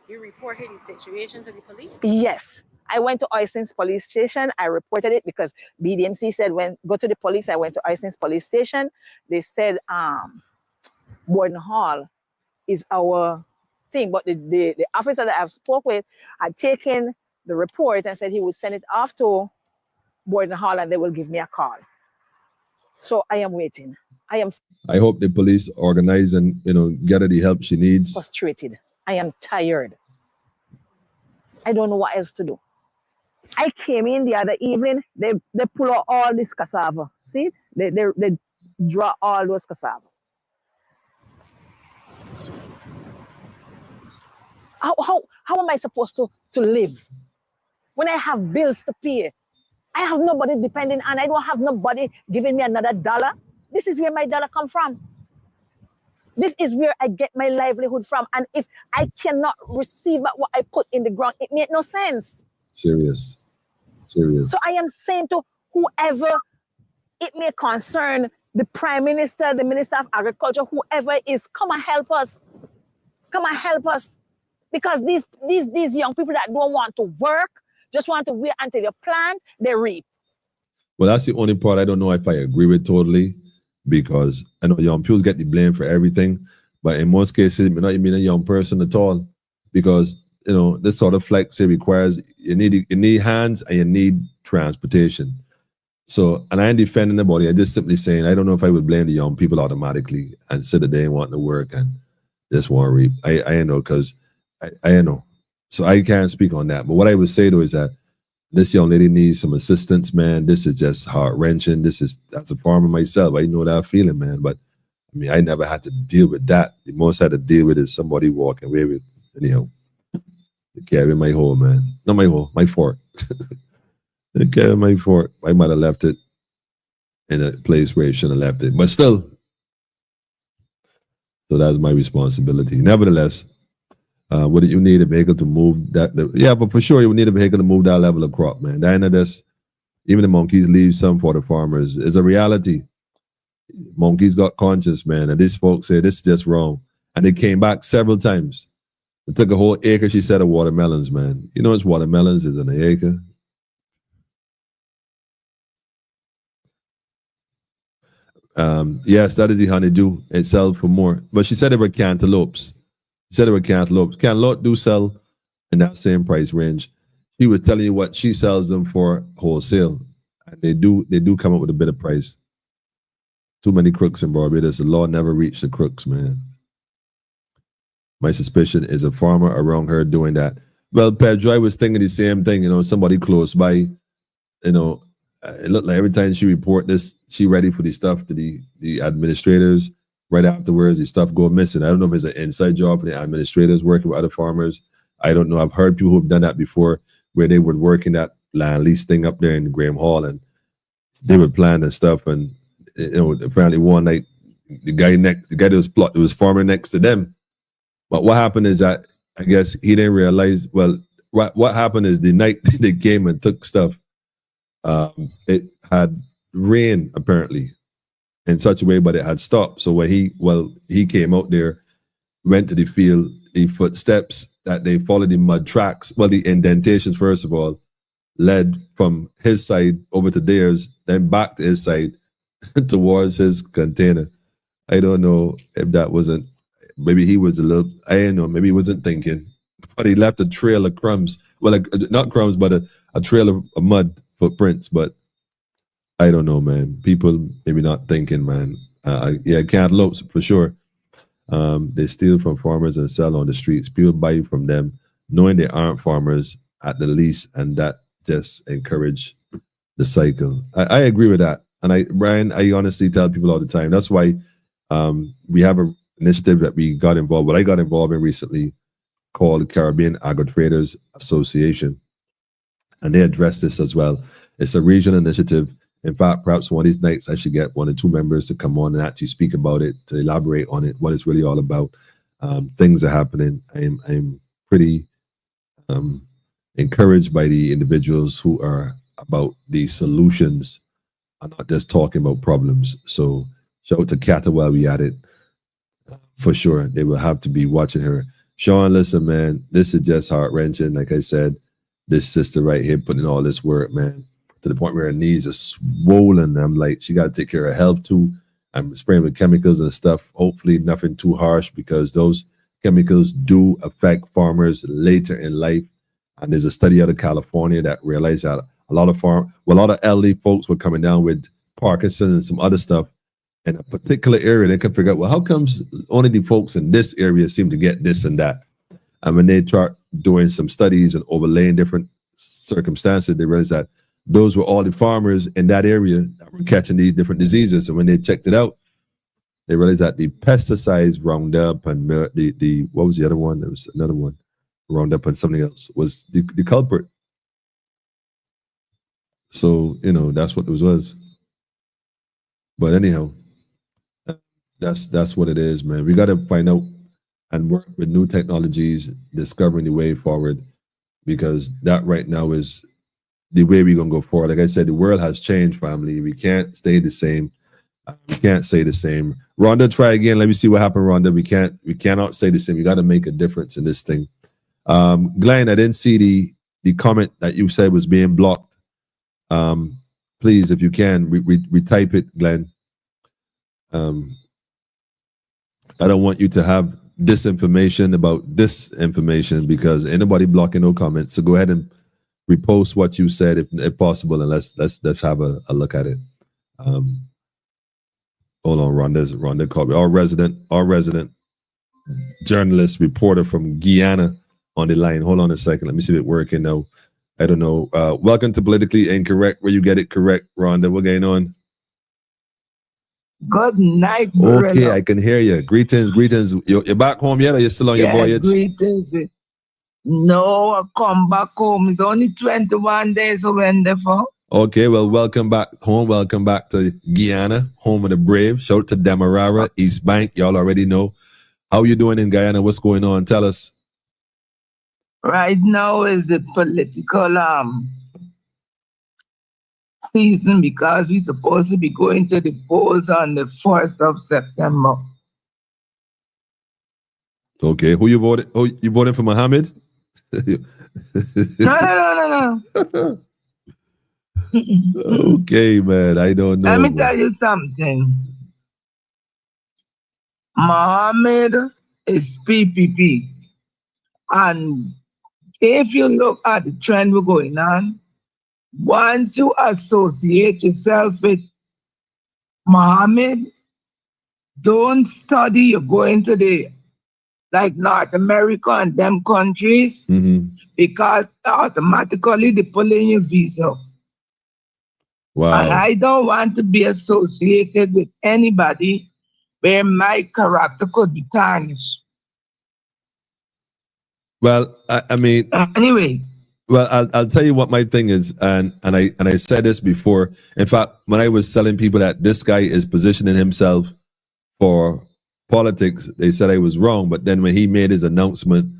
You reported the situation to the police? Yes. I went to Oistins police station. I reported it because BDMC said, go to the police. I went to Oistins police station. They said, Borden Hall is our thing. But the officer that I've spoke with had taken the report and said he would send it off to Borden Hall and they will give me a call. So I am waiting. I hope the police organize and, you know, get her the help she needs. Frustrated. I am tired. I don't know what else to do. I came in the other evening. They pull out all this cassava. See? They draw all those cassava. How am I supposed to live when I have bills to pay? I have nobody depending on. I don't have nobody giving me another dollar. This is where my dollar come from. This is where I get my livelihood from. And if I cannot receive what I put in the ground, it makes no sense. Serious. So I am saying to whoever it may concern, the Prime Minister, the Minister of Agriculture, whoever it is, come and help us. Come and help us. Because these young people that don't want to work, just want to wait until you plant, they reap. Well, that's the only part I don't know if I agree with totally, because I know young people get the blame for everything, but in most cases, it may not even be a young person at all, because this sort of flex here requires you need hands and you need transportation. So, and I ain't defending the body. I'm just simply saying I don't know if I would blame the young people automatically and sit a day and want to work and just want to reap. I know because I know. So I can't speak on that. But what I would say though is that this young lady needs some assistance, man. This is just heart-wrenching. That's a farmer myself. I know that feeling, man. But I mean, I never had to deal with that. The most I had to deal with is somebody walking away with, they carry my hoe, man. Not my hoe, my fork. They carry my fork. I might have left it in a place where I shouldn't have left it. But still, so that's my responsibility. Nevertheless, would you need a vehicle to move that? Yeah, but for sure you would need a vehicle to move that level of crop, man. Even the monkeys leave some for the farmers. It's a reality. Monkeys got conscience, man, and these folks say this is just wrong. And they came back several times. It took a whole acre, she said, of watermelons, man. You know it's watermelons is in an acre. Yes, that is the honeydew. It sells for more. But she said they were cantaloupes. She said they were cantaloupes. Cantaloupe do sell in that same price range. She was telling you what she sells them for wholesale. And they do come up with a better price. Too many crooks in Barbados. The law never reached the crooks, man. My suspicion is a farmer around her doing that. Well, Pedro, I was thinking the same thing. Somebody close by, it looked like every time she report this, she ready for the stuff to the administrators. Right afterwards, the stuff go missing. I don't know if it's an inside job for the administrators working with other farmers. I don't know. I've heard people who've done that before, where they would work in that land lease thing up there in Graham Hall, and they would plan and stuff. And apparently one night, the guy that was farming next to them. But what happened is that I guess he didn't realize. Well, what happened is the night they came and took stuff, it had rain apparently in such a way, but it had stopped. So when he came out there, went to the field, the footsteps that they followed, the mud tracks, the indentations first of all, led from his side over to theirs, then back to his side towards his container. I don't know if that wasn't, maybe he was I don't know, maybe he wasn't thinking, but he left a trail of crumbs. Well, not crumbs, but a trail of mud footprints. But I don't know, man. People maybe not thinking, man. Cantaloupes for sure. They steal from farmers and sell on the streets. People buy from them, knowing they aren't farmers at the least, and that just encourage the cycle. I agree with that. And Brian, I honestly tell people all the time. That's why we have an initiative that we got involved with. I got involved in recently called the Caribbean Agri-Traders Association. And they address this as well. It's a regional initiative. In fact, perhaps one of these nights I should get 1 or 2 members to come on and actually speak about it, to elaborate on it, what it's really all about. Things are happening. I'm pretty encouraged by the individuals who are about these solutions and not just talking about problems. So shout out to Kata while we at it. For sure, they will have to be watching her. Sean, listen, man, this is just heart-wrenching. Like I said, this sister right here putting in all this work, man, to the point where her knees are swollen. I'm like, she got to take care of her health too. I'm spraying with chemicals and stuff. Hopefully nothing too harsh, because those chemicals do affect farmers later in life. And there's a study out of California that realized that a lot of elderly folks were coming down with Parkinson's and some other stuff in a particular area. They could figure out, well, how comes only the folks in this area seem to get this and that? And when they start doing some studies and overlaying different circumstances, they realized that those were all the farmers in that area that were catching these different diseases. And when they checked it out, they realized that the pesticides, Roundup, and the what was the other one? There was another one, Roundup and something else, was the culprit. So, that's what it was. But anyhow, that's what it is, man. We got to find out and work with new technologies, discovering the way forward, because that right now is the way we're going to go forward. Like I said, the world has changed, family. We can't stay the same. We can't stay the same. Rhonda, try again. Let me see what happened, Rhonda. We cannot stay the same. We got to make a difference in this thing. Glenn, I didn't see the comment that you said was being blocked. Please, if you can, retype it, Glenn. I don't want you to have disinformation, about disinformation, because anybody blocking no comments. So go ahead and repost what you said if possible, and let's have a look at it. Hold on, Rhonda called me. Our resident journalist reporter from Guyana on the line. Hold on a second. Let me see if it's working now. I don't know. Welcome to Politically Incorrect, where you get it correct, Rhonda. What's going on? Good night, Okay, Bruno. I can hear you. Greetings. You're back home yet, or you're still on your voyage? Greetings. No, I come back home. It's only 21 days I went there for. Okay, well, welcome back home. Welcome back to Guyana, home of the brave. Shout out to Demerara, East Bank. Y'all already know. How you doing in Guyana? What's going on? Tell us. Right now is the political season, because we're supposed to be going to the polls on the 1st of September. Okay, who you voted? Oh, you voted for Mohammed? No. Okay, man. I don't know. Let me tell you something. Mohammed is PPP. And if you look at the trend we're going on, once you associate yourself with Mohammed, don't study, you're going to the North America and them countries, because automatically they pull in your visa. Wow. And I don't want to be associated with anybody where my character could be tarnished. Well, I mean, anyway. Well, I'll tell you what my thing is, and I said this before. In fact, when I was telling people that this guy is positioning himself for politics, they said I was wrong. But then when he made his announcement,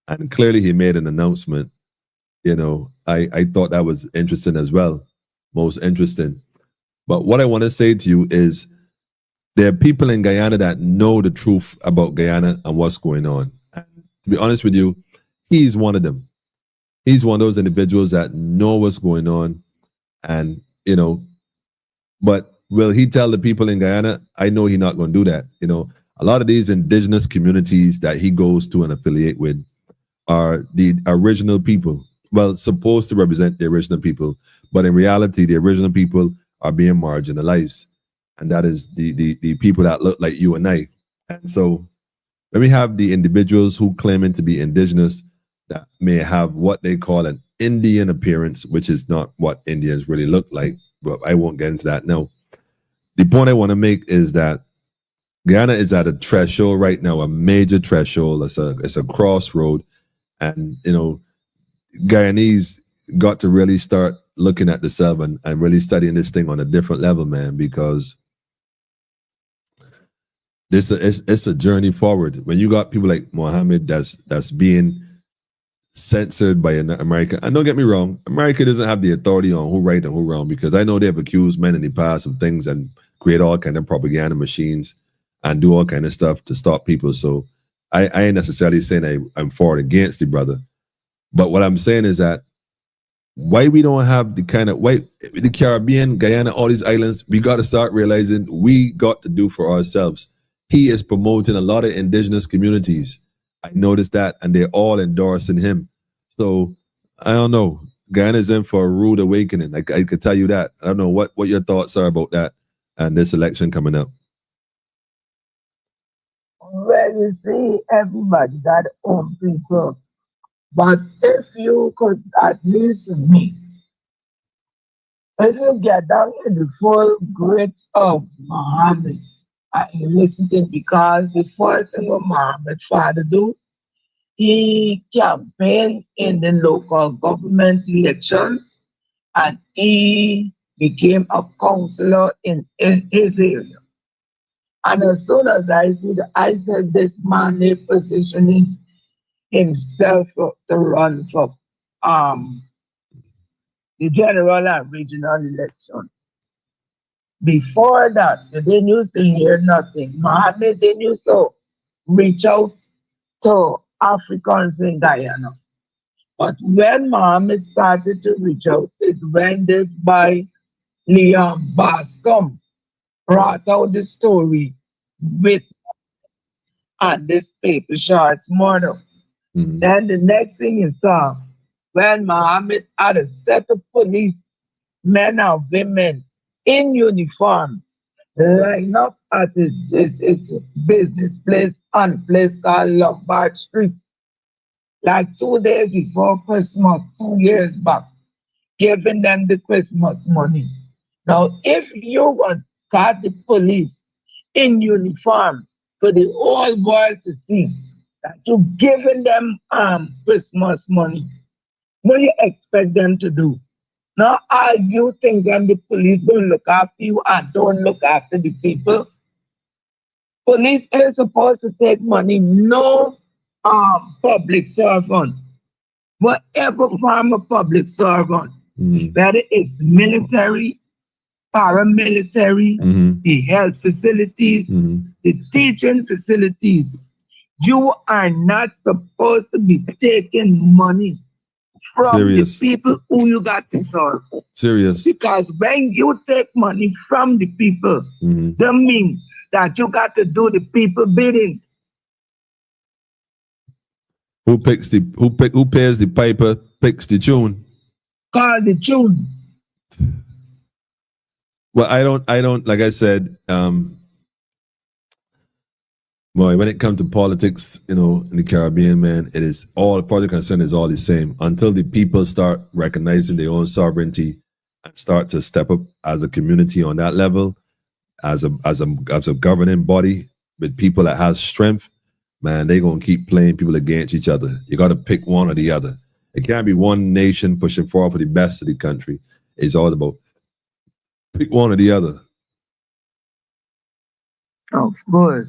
and clearly he made an announcement, I thought that was interesting as well, most interesting. But what I want to say to you is, there are people in Guyana that know the truth about Guyana and what's going on. And to be honest with you, he's one of them. He's one of those individuals that know what's going on, and but will he tell the people in Guyana? I know he's not going to do that. A lot of these indigenous communities that he goes to and affiliate with are the original people. Well, supposed to represent the original people, but in reality, the original people are being marginalized, and that is the people that look like you and I. And so, when we have the individuals who claiming to be indigenous, that may have what they call an Indian appearance, which is not what Indians really look like, but I won't get into that now. The point I want to make is that Guyana is at a threshold right now, a major threshold. It's a crossroad, and Guyanese got to really start looking at themselves and really studying this thing on a different level, man, because it's a journey forward. When you got people like Mohammed that's being censored by America. And don't get me wrong, America doesn't have the authority on who right and who wrong, because I know they've accused men in the past of things and create all kind of propaganda machines and do all kind of stuff to stop people. So I ain't necessarily saying I'm for or against the brother. But what I'm saying is that why we don't have the kind of the Caribbean, Guyana, all these islands, we got to start realizing we got to do for ourselves. He is promoting a lot of indigenous communities. I noticed that, and they're all endorsing him. So I don't know. Guyana's in for a rude awakening. I could tell you that. I don't know what your thoughts are about that and this election coming up. Well, you see, everybody got own people. But if you could at least me, if you get down in the full grades of Muhammad, and you listen to him, because the first thing what Muhammad's father do, he campaigned in the local government election, and he became a councillor in his area. And as soon as I said this man is positioning himself to run for the general and regional election. Before that, they didn't used to hear nothing. Mohammed didn't used to reach out to Africans in Guyana. But when Mohammed started to reach out, is when this by Liam Bascom brought out the story with and this paper shorts model. Mhm. Then the next thing you saw, when Muhammad had a set of police men and women in uniform line up at his business place on a place called Lombard Street, like 2 days before Christmas, 2 years back, giving them the Christmas money. Now, if you got the police in uniform for the whole world to see that you're giving them Christmas money, what do you expect them to do? Now, are you thinking the police going to look after you and don't look after the people? Police ain't supposed to take money, no public servant, whatever form of public servant, Mhm. whether it's military, paramilitary, Mhm. the health facilities, Mhm. the teaching facilities. You are not supposed to be taking money from the Serious. people who you got to serve. Serious. Because when you take money from the people, Mhm. that means that you got to do the people bidding. Who pays the piper picks the tune. Call the tune. Well, I don't like I said, boy, when it comes to politics, in the Caribbean, man, it is all further concern is all the same. Until the people start recognizing their own sovereignty and start to step up as a community on that level, as a governing body with people that has strength, man, they're gonna keep playing people against each other. You gotta pick one or the other. It can't be one nation pushing forward for the best of the country. It's all about pick one or the other. Of course.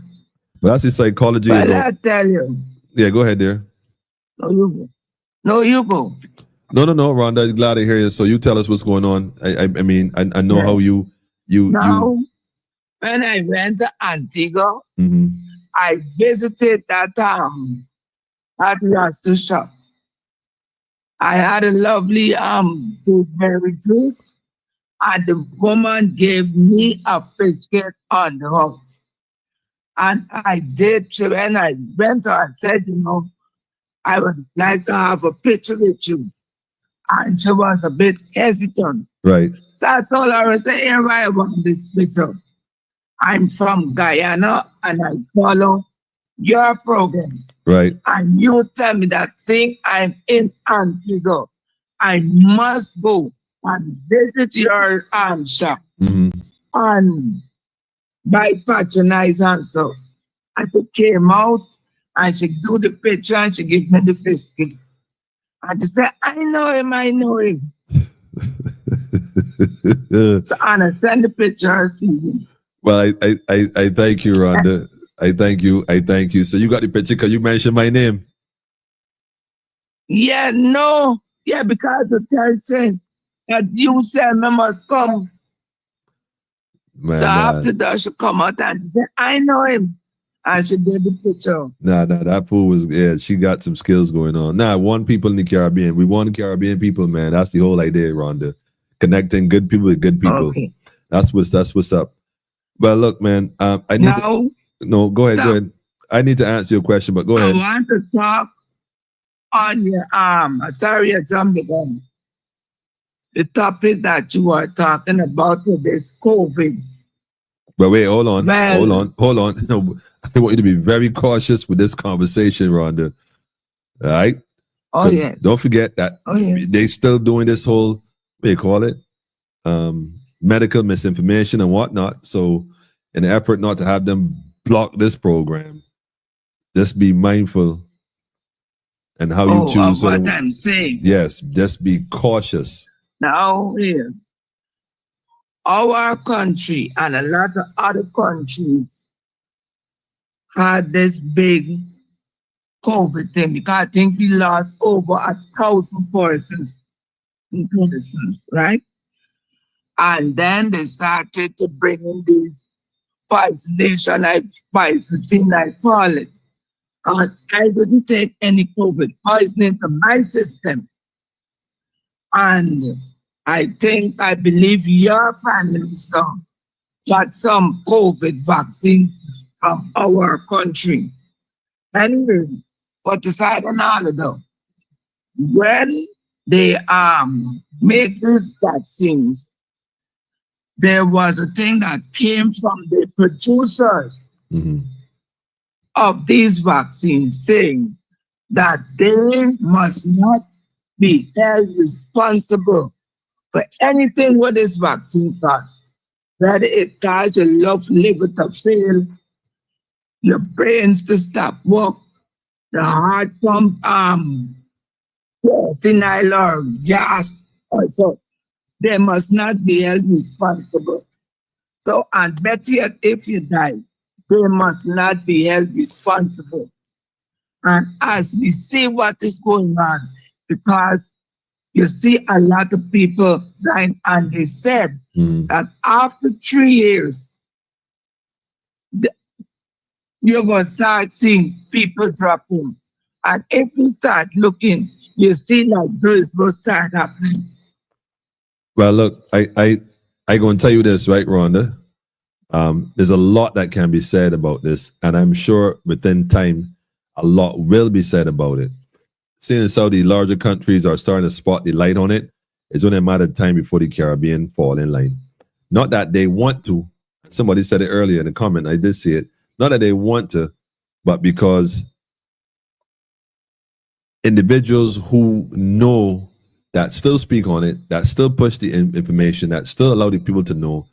But that's the psychology, Well, I tell you. Yeah, go ahead, dear. No, you go. No, you go. No, Rhonda. Glad to hear you. So you tell us what's going on. I mean, I know how you. Now, when I went to Antigua, Mhm. I visited that Rasta shop. I had a lovely gooseberry juice, and the woman gave me a biscuit on the house. And I did, so when I went to her and said, I would like to have a picture with you. And she was a bit hesitant. Right. So I told her, I said, here I want this picture. I'm from Guyana and I follow your program. Right. And you tell me that thing I'm in Antigua, I must go and visit your shop and buy patronize and so. And she came out and she do the picture and she gave me the biscuit. And she said, I know him. So and I send the picture and see him. Well, I thank you, Rhonda. I thank you. So you got the picture because you mentioned my name. Yeah, no. Yeah, because the person that you said me must come. Man, so after that, she come out and she said, I know him. And she did the picture. Nah, that fool was, she got some skills going on. One people in the Caribbean. We want Caribbean people, man. That's the whole idea, Rhonda. Connecting good people with good people. Okay. That's what's up. But look, man, I need no, go ahead. I need to answer your question, but go ahead. I want to talk on your sorry, I jumped the gun. The topic that you are talking about this COVID. But wait, hold on. No, I want you to be very cautious with this conversation, Rhonda. All right? Oh, yeah. Don't forget that they still doing this whole, what do you call it? Medical misinformation and whatnot. So in an effort not to have them block this program, just be mindful and how you choose. What I'm saying. Yes, just be cautious. Now, here, our country and a lot of other countries had this big COVID thing because I think we lost over 1,000 persons in medicines, right? And then they started to bring in these poisonation, poisoning, I call it. Because I didn't take any COVID poisoning to my system. And I believe your Prime Minister got some COVID vaccines from our country. Anyway, put aside on all of them. When they make these vaccines, there was a thing that came from the producers of these vaccines saying that they must not be held responsible for anything what this vaccine causes. Whether it causes your liver to fail, your brains to stop work, the heart pump senile or gas or so. They must not be held responsible. So, and better yet, if you die, they must not be held responsible. And as we see what is going on, because you see a lot of people dying, and they said that after 3 years, you're going to start seeing people dropping. And if you start looking, you see like this will start happening. Well, look, I going to tell you this, right, Rhonda? There's a lot that can be said about this, and I'm sure within time, a lot will be said about it. Seeing as how the larger countries are starting to spot the light on it, it's only a matter of time before the Caribbean fall in line. Not that they want to. Somebody said it earlier in the comment. I did see it. Not that they want to, but because individuals who know that still speak on it, that still push the information, that still allow the people to know.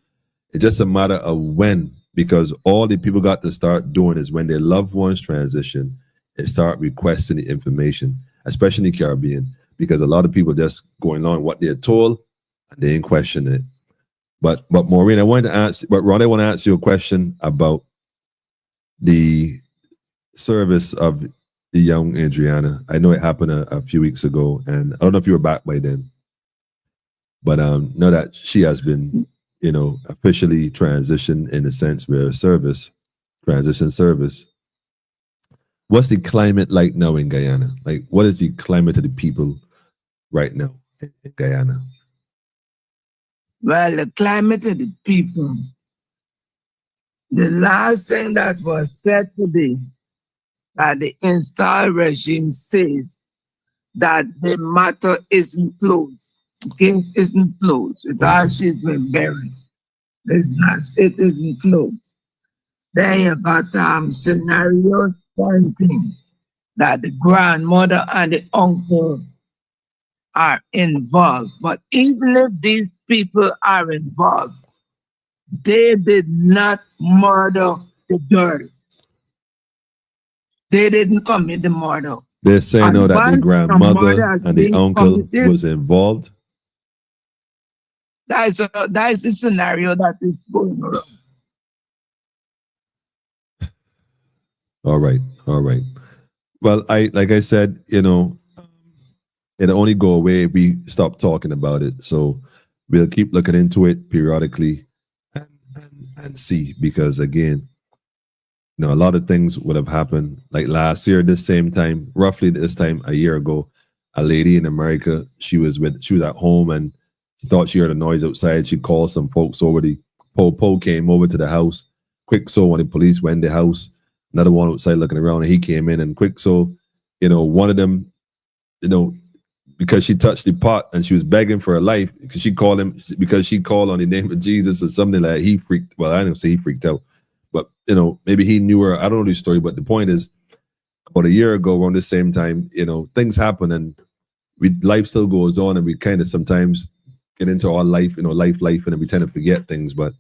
It's just a matter of when, because all the people got to start doing is when their loved ones transition and start requesting the information, especially in the Caribbean, because a lot of people just going on what they're told and they ain't questioning it. But Maureen, I wanted to ask, but Ron, I want to ask you a question about the service of the young Adriana. I know it happened a few weeks ago, and I don't know if you were back by then, but know that she has been, officially transitioned in a sense where transition service. What's the climate like now in Guyana? Like, what is the climate of the people right now in Guyana? Well, the climate of the people, the last thing that was said today, that the installed regime says that the matter isn't closed. The case isn't closed because she's been buried. It isn't closed. Then you got scenario pointing that the grandmother and the uncle are involved. But even if these people are involved, they did not murder the girl. They didn't commit the murder. They're saying now that the grandmother and the uncle was involved. That is the scenario that is going around. All right. Well, like I said, it'll only go away if we stop talking about it. So we'll keep looking into it periodically and see, because again, a lot of things would have happened. Like last year, roughly this time a year ago, a lady in America, she was at home and she thought she heard a noise outside. She called some folks over. The po came over to the house. Quick, so when the police went in the house, another one outside looking around, and he came in, and quick, so one of them, because she touched the pot and she was begging for her life, because she called on the name of Jesus or something like that. He freaked. Well, I didn't say he freaked out, but maybe he knew her. I don't know the story, but the point is, about a year ago around the same time, things happen, and life still goes on, and we kind of sometimes get into our life, life, and we tend to forget things, but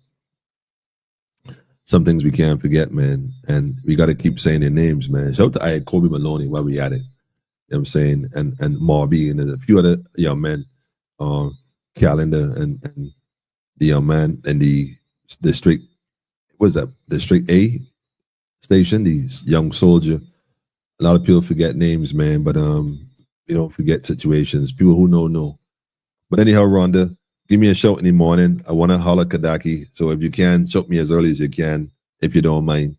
some things we can't forget, man, and we got to keep saying their names, man. Shout out to Kobe Maloney while we at it. You know what I'm saying? And Marby and a few other young men, Calendar and the young man and the district, what's that? District A station, the young soldier. A lot of people forget names, man, but we don't forget situations. People who know. But anyhow, Rhonda, give me a shout in the morning. I want to holler Kadaki. So if you can, shout me as early as you can, if you don't mind.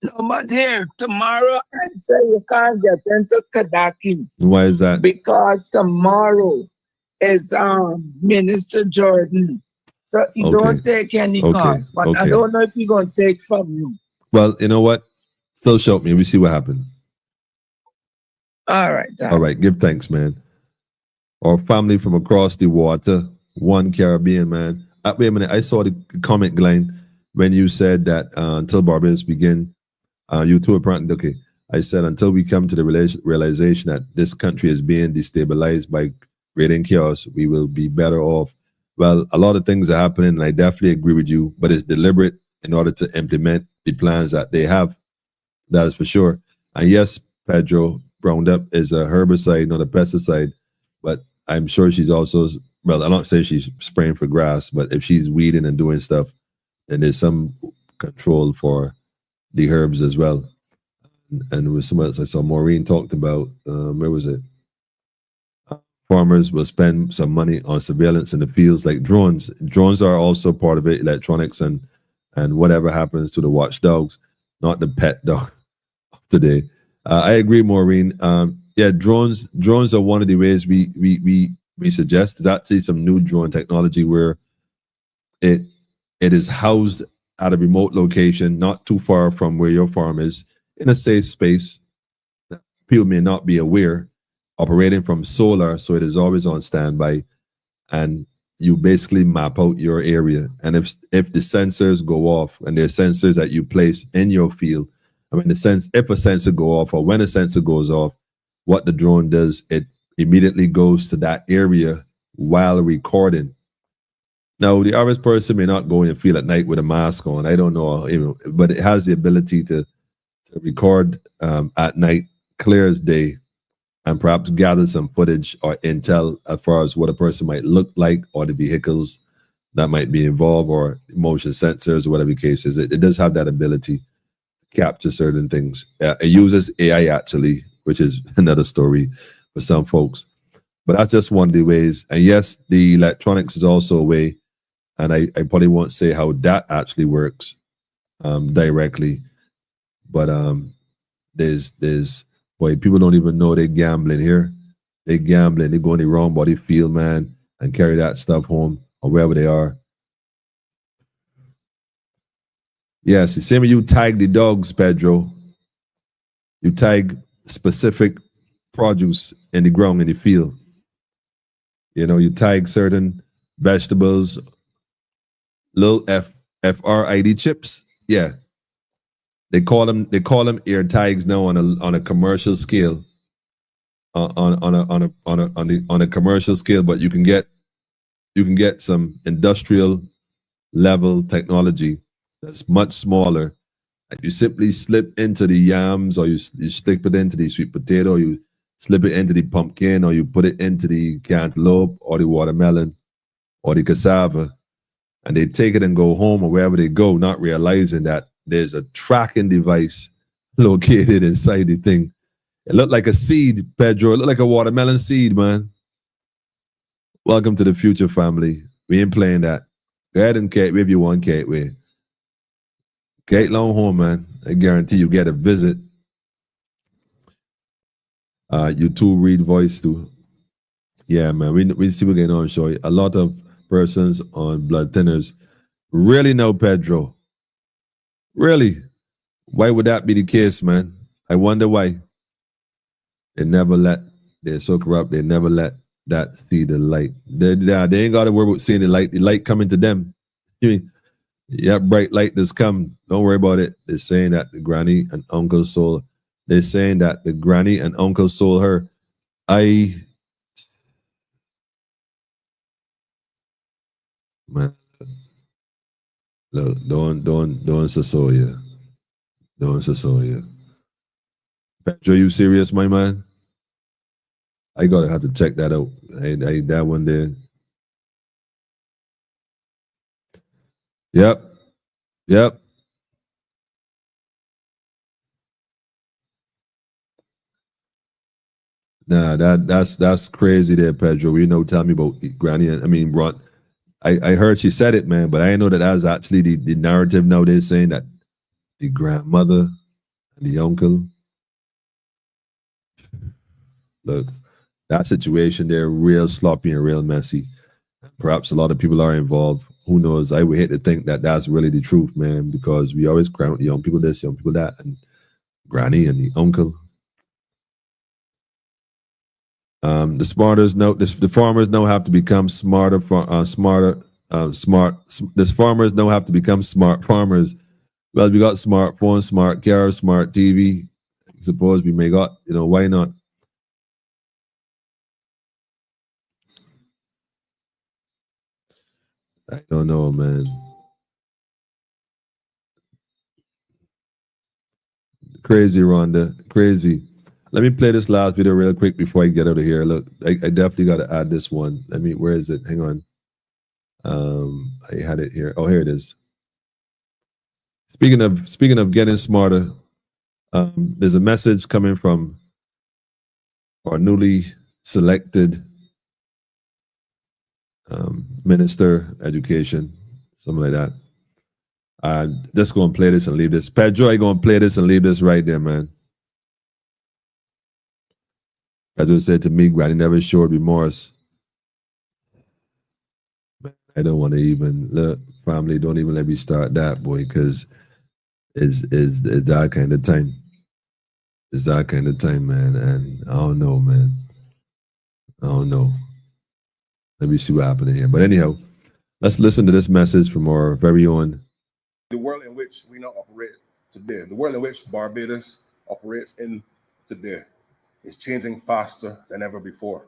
No, but here, tomorrow, I say you can't get into Kadaki. Why is that? Because tomorrow is Minister Jordan. So you don't take any calls. But I don't know if he's going to take from you. Well, you know what? Still show me. We see what happened. All right. All right. Give thanks, man. Our family from across the water, one Caribbean, man. Wait a minute. I saw the comment, Glenn, when you said that until Barbados begin, you too apparently, okay. I said until we come to the realization that this country is being destabilized by creating chaos, we will be better off. Well, a lot of things are happening, and I definitely agree with you, but it's deliberate in order to implement the plans that they have. That is for sure. And yes, Pedro, Roundup is a herbicide, not a pesticide, but I'm sure she's also, well, I don't say she's spraying for grass, but if she's weeding and doing stuff, then there's some control for the herbs as well. And with some else I saw Maureen talked about, where was it? Farmers will spend some money on surveillance in the fields like drones. Drones are also part of it, electronics and whatever happens to the watchdogs, not the pet dog today. I agree, Maureen. Yeah, drones are one of the ways we suggest. There's actually some new drone technology where it is housed at a remote location, not too far from where your farm is, in a safe space. People may not be aware, operating from solar, so it is always on standby, and you basically map out your area. And if the sensors go off, and there are sensors that you place in your field, I mean, if a sensor go off or when a sensor goes off, what the drone does, it immediately goes to that area while recording. Now, the average person may not go in the field at night with a mask on. I don't know, but it has the ability to record at night, clear as day, and perhaps gather some footage or intel as far as what a person might look like or the vehicles that might be involved or motion sensors or whatever the case is. It does have that ability to capture certain things. It uses AI actually, which is another story for some folks. But that's just one of the ways. And yes, the electronics is also a way. And I probably won't say how that actually works directly. But there's boy, people don't even know they're gambling here. They're gambling. They go in the wrong body field, man, and carry that stuff home or wherever they are. Yes, the same way you tag the dogs, Pedro. You tag specific produce in the ground, in the field. You know, you tag certain vegetables, little FRID chips. Yeah. They call them ear tags now on a commercial scale. On a commercial scale, but you can get some industrial level technology that's much smaller. And you simply slip into the yams, or you slip it into the sweet potato, or you slip it into the pumpkin, or you put it into the cantaloupe or the watermelon or the cassava, and they take it and go home or wherever they go, not realizing that there's a tracking device located inside the thing. It looked like a seed, Pedro. It looked like a watermelon seed, man. Welcome to the future, family. We ain't playing that. Go ahead and Kate, if you want, Kate, we. Kate long home, man. I guarantee you get a visit. You too read voice too. Yeah, man. We see we're getting on show. A lot of persons on blood thinners. Really no, Pedro. Really? Why would that be the case, man? I wonder why. They're so corrupt, they never let that see the light. They ain't got to worry about seeing the light coming to them. Yeah, bright light that's come. Don't worry about it. They're saying that the granny and uncle sold. They're saying that the granny and uncle sold her. Man, look, don't Sasoya. Don't Sasoya. Pedro, you serious, my man? I gotta have to check that out. I that one there. Yep. Nah, that's crazy there, Pedro. You know, tell me about Granny. I mean, Ron. I heard she said it, man, but I didn't know that was actually the narrative nowadays, saying that the grandmother and the uncle. Look, that situation there, real sloppy and real messy. Perhaps a lot of people are involved. Who knows? I would hate to think that that's really the truth, man, because we always crown young people this, young people that, and granny and the uncle. The farmers now have to become smarter. The farmers now have to become smart farmers. Well, we got smartphones, smart cars, smart TV. I suppose we may got, why not? I don't know, man. Crazy, Rhonda. Crazy. Let me play this last video real quick before I get out of here. Look, I definitely got to add this one. Where is it? Hang on. I had it here. Oh, here it is. Speaking of getting smarter, there's a message coming from our newly selected minister education, something like that. Just go and play this and leave this. Pedro, I going to play this and leave this right there, man. Pedro said to me, Granny never showed remorse. I don't want to even look, family. Don't even let me start that, boy, because it's that kind of time. It's that kind of time, man. And I don't know, man. I don't know. Let me see what happened here. But anyhow, let's listen to this message from our very own. The world in which we now operate today, the world in which Barbados operates in today, is changing faster than ever before.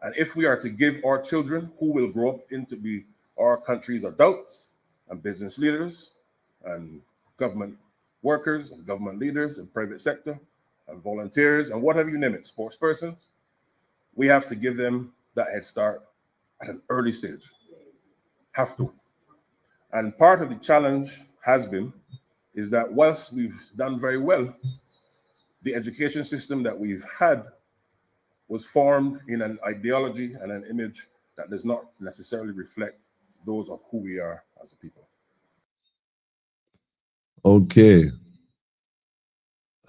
And if we are to give our children, who will grow up into be our country's adults and business leaders and government workers and government leaders and private sector and volunteers and whatever you name it, sports persons, we have to give them that head start at an early stage. Have to. And part of the challenge is that whilst we've done very well, the education system that we've had was formed in an ideology and an image that does not necessarily reflect those of who we are as a people. Okay.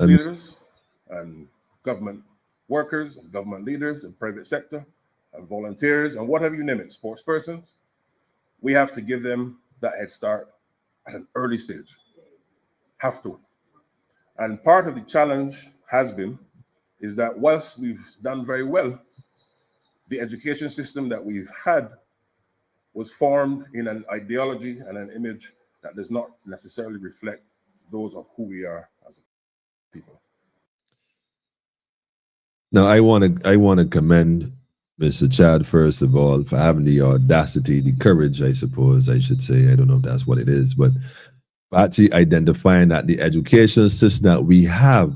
Leaders and government workers and government leaders and private sector and volunteers and whatever you name it, sports persons, we have to give them that head start at an early stage. Have to. And part of the challenge is that whilst we've done very well, the education system that we've had was formed in an ideology and an image that does not necessarily reflect those of who we are as a people. Now, I want to commend Mr. Chad, first of all, for having the audacity, the courage, I suppose I should say. I don't know if that's what it is, but actually identifying that the education system that we have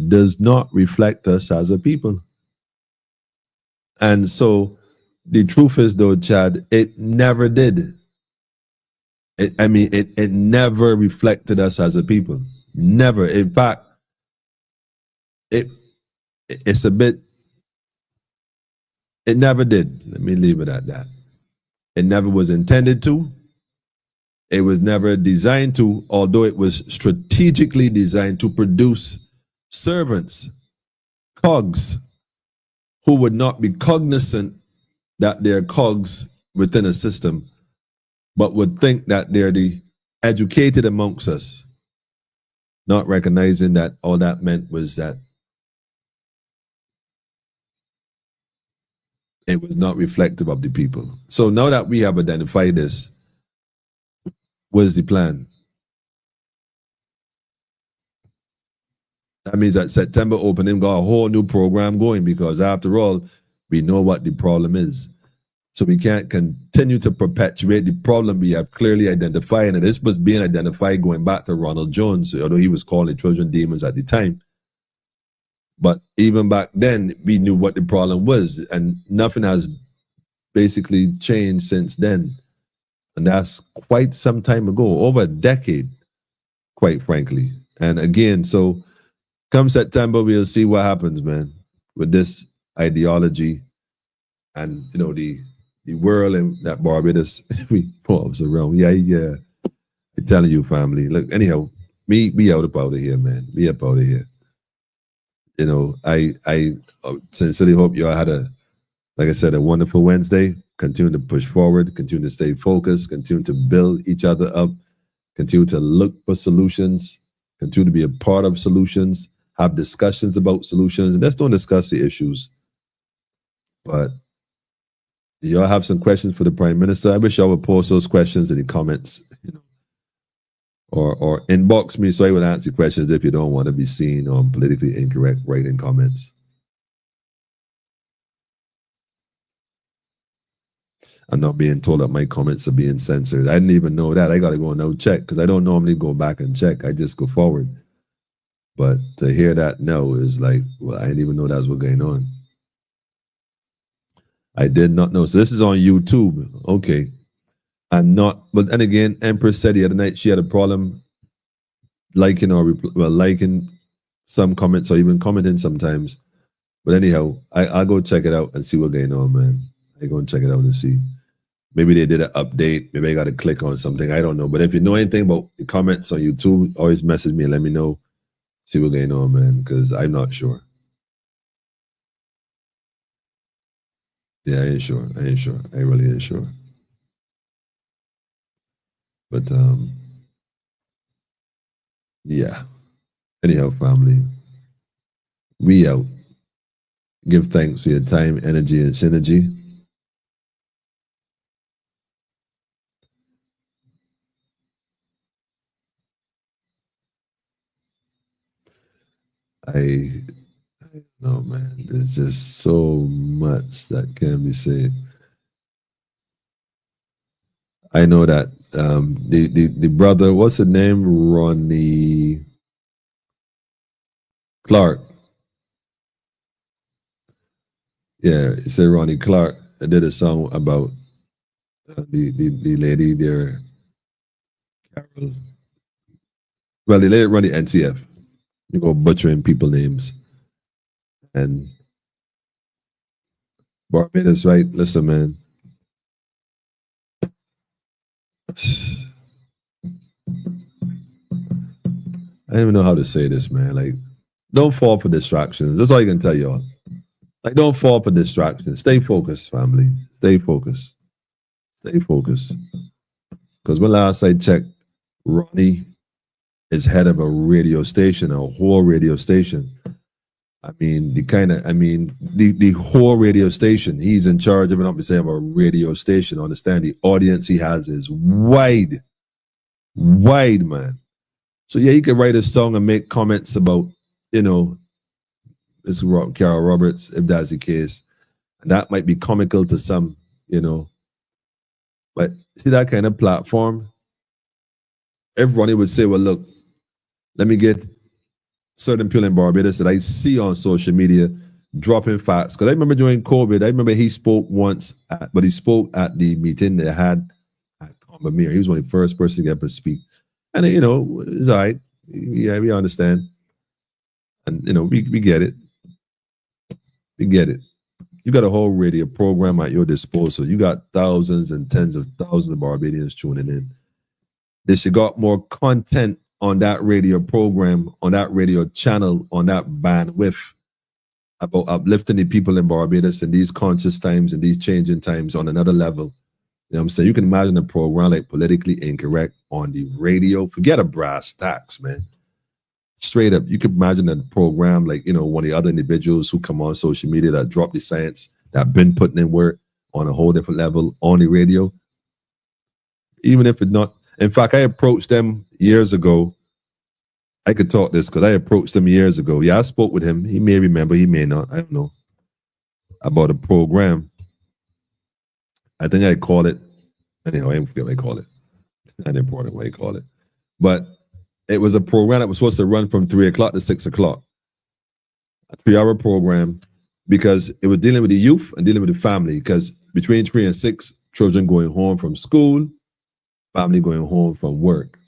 does not reflect us as a people. And so the truth is, though, Chad, it never did. It never reflected us as a people. Never. In fact, it's a bit, it never did. Let me leave it at that. It never was intended to. It was never designed to, although it was strategically designed to produce servants, cogs, who would not be cognizant that they're cogs within a system, but would think that they're the educated amongst us, not recognizing that all that meant was that it was not reflective of the people. So now that we have identified this, what's the plan? That means that September opening got a whole new program going, because after all, we know what the problem is. So we can't continue to perpetuate the problem we have clearly identified. And this was being identified going back to Ronald Jones, although he was calling it children demons at the time. But even back then, we knew what the problem was, and nothing has basically changed since then. And that's quite some time ago, over a decade, quite frankly. And again, so come September, we'll see what happens, man, with this ideology and, you know, the world and that Barbados revolves around. Yeah. I'm telling you, family. Look, anyhow, be out of here, man. Be up out of here. You know, I sincerely hope you all had like I said, a wonderful Wednesday. Continue to push forward, continue to stay focused, continue to build each other up, continue to look for solutions, continue to be a part of solutions, have discussions about solutions, and let's don't discuss the issues. But do y'all have some questions for the Prime Minister? I wish y'all would post those questions in the comments, or inbox me so I will answer questions if you don't want to be seen on politically incorrect writing comments. I'm not being told that my comments are being censored. I didn't even know that. I got to go and now check because I don't normally go back and check. I just go forward. But to hear that no is like, well, I didn't even know that's what's going on. I did not know. So this is on YouTube. Okay. I'm not, but then again, Empress said the other night she had a problem liking liking some comments or even commenting sometimes. But anyhow, I'll go check it out and see what's going on, man. I go and check it out and see. Maybe they did an update. Maybe I got to click on something. I don't know. But if you know anything about the comments on YouTube, always message me and let me know. See what's going on, man, because I'm not sure. Yeah, I ain't sure. I ain't sure. I really ain't sure. But yeah. Anyhow, family, we out. Give thanks for your time, energy, and synergy. I know, man. There's just so much that can be said. I know that the brother, what's his name? Ronnie Clark. Yeah, he said Ronnie Clark did a song about the lady there, Carol. Well, the lady run the NCF. You go butchering people names. And Barbados, right? Listen, man. I don't even know how to say this, man. Like, don't fall for distractions. That's all you can tell y'all. Like, don't fall for distractions. Stay focused, family. Stay focused. Stay focused. Because when last I checked, Ronnie is head of a radio station, a whole radio station. I mean, the whole radio station. He's in charge of of a radio station. Understand the audience he has is wide, man. So yeah, he could write a song and make comments about, this Carol Roberts, if that's the case. And that might be comical to some, But see that kind of platform, everybody would say, well, look, let me get certain people in Barbados that I see on social media dropping facts. Because I remember during COVID, I remember he spoke once, but he spoke at the meeting they had at Combamere. He was one of the first person to get up and speak. And, it's all right. Yeah, we understand. And, we get it. We get it. You got a whole radio program at your disposal. You got thousands and tens of thousands of Barbadians tuning in. They should got more content on that radio program, on that radio channel, on that bandwidth about uplifting the people in Barbados in these conscious times and these changing times on another level. You know what I'm saying? You can imagine a program like Politically Incorrect on the radio. Forget a brass tacks, man. Straight up, you could imagine a program like, one of the other individuals who come on social media that drop the science, that been putting in work on a whole different level on the radio. Even if it's not, in fact, I approached them years ago. I could talk this because I approached them years ago. Yeah, I spoke with him. He may remember, he may not. I don't know. About a program. I think I call it, anyhow, I forget what I call it. I didn't important what I call it. But it was a program that was supposed to run from 3 o'clock to 6 o'clock. A 3-hour program because it was dealing with the youth and dealing with the family because between 3 and 6, children going home from school, family going home from work.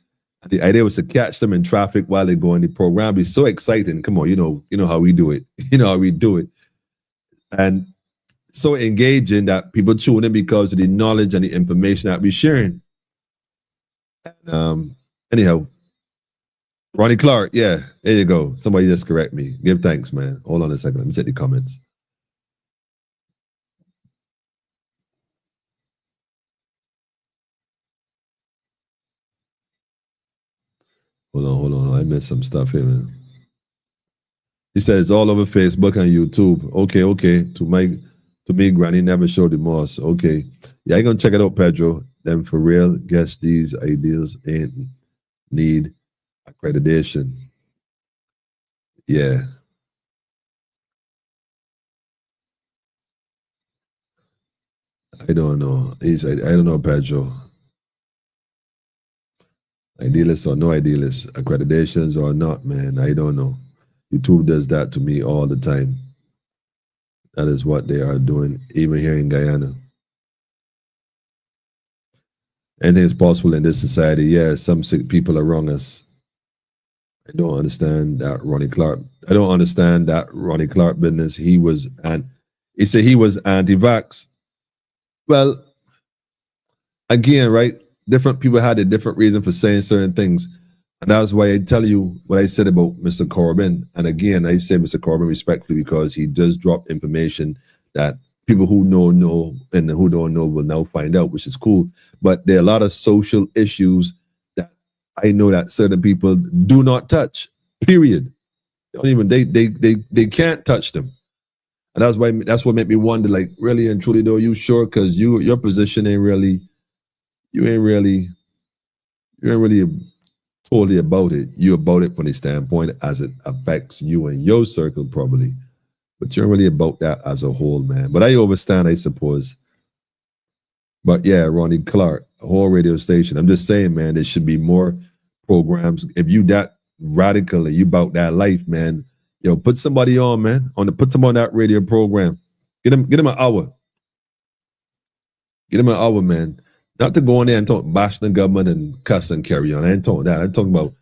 And the idea was to catch them in traffic while they go on the program. Be so exciting. Come on, you know how we do it. You know how we do it. And so engaging that people tune in because of the knowledge and the information that we're sharing. And, anyhow, Ronnie Clark, yeah, there you go. Somebody just correct me. Give thanks, man. Hold on a second. Let me check the comments. Hold on. I missed some stuff here, man. He says it's all over Facebook and YouTube. Okay. To me, Granny never showed remorse. Okay. Yeah, I gonna check it out, Pedro. Then for real, guess these ideals ain't need accreditation. Yeah. I don't know. I don't know, Pedro. Idealists or no idealists, accreditations or not, man. I don't know. YouTube does that to me all the time. That is what they are doing, even here in Guyana. Anything is possible in this society. Yeah, some sick people are wrong us. I don't understand that Ronnie Clark. I don't understand that Ronnie Clark business. He said he was anti-vax. Well, again, right? Different people had a different reason for saying certain things. And that's why I tell you what I said about Mr. Corbyn. And again, I say Mr. Corbyn respectfully because he does drop information that people who know and who don't know will now find out, which is cool. But there are a lot of social issues that I know that certain people do not touch, period. They can't touch them. And that's what made me wonder, like, really and truly, though, you sure? Because your position ain't really totally about it. You're about it from the standpoint as it affects you and your circle, probably. But you're really about that as a whole, man. But I understand, I suppose. But yeah, Ronnie Clark, a whole radio station. I'm just saying, man, there should be more programs. If you that radical and you about that life, man, put somebody on, man. Put them on that radio program. Get them an hour. Get them an hour, man. Not to go in there and bash the government and cuss and carry on. I ain't talking that. I'm talking about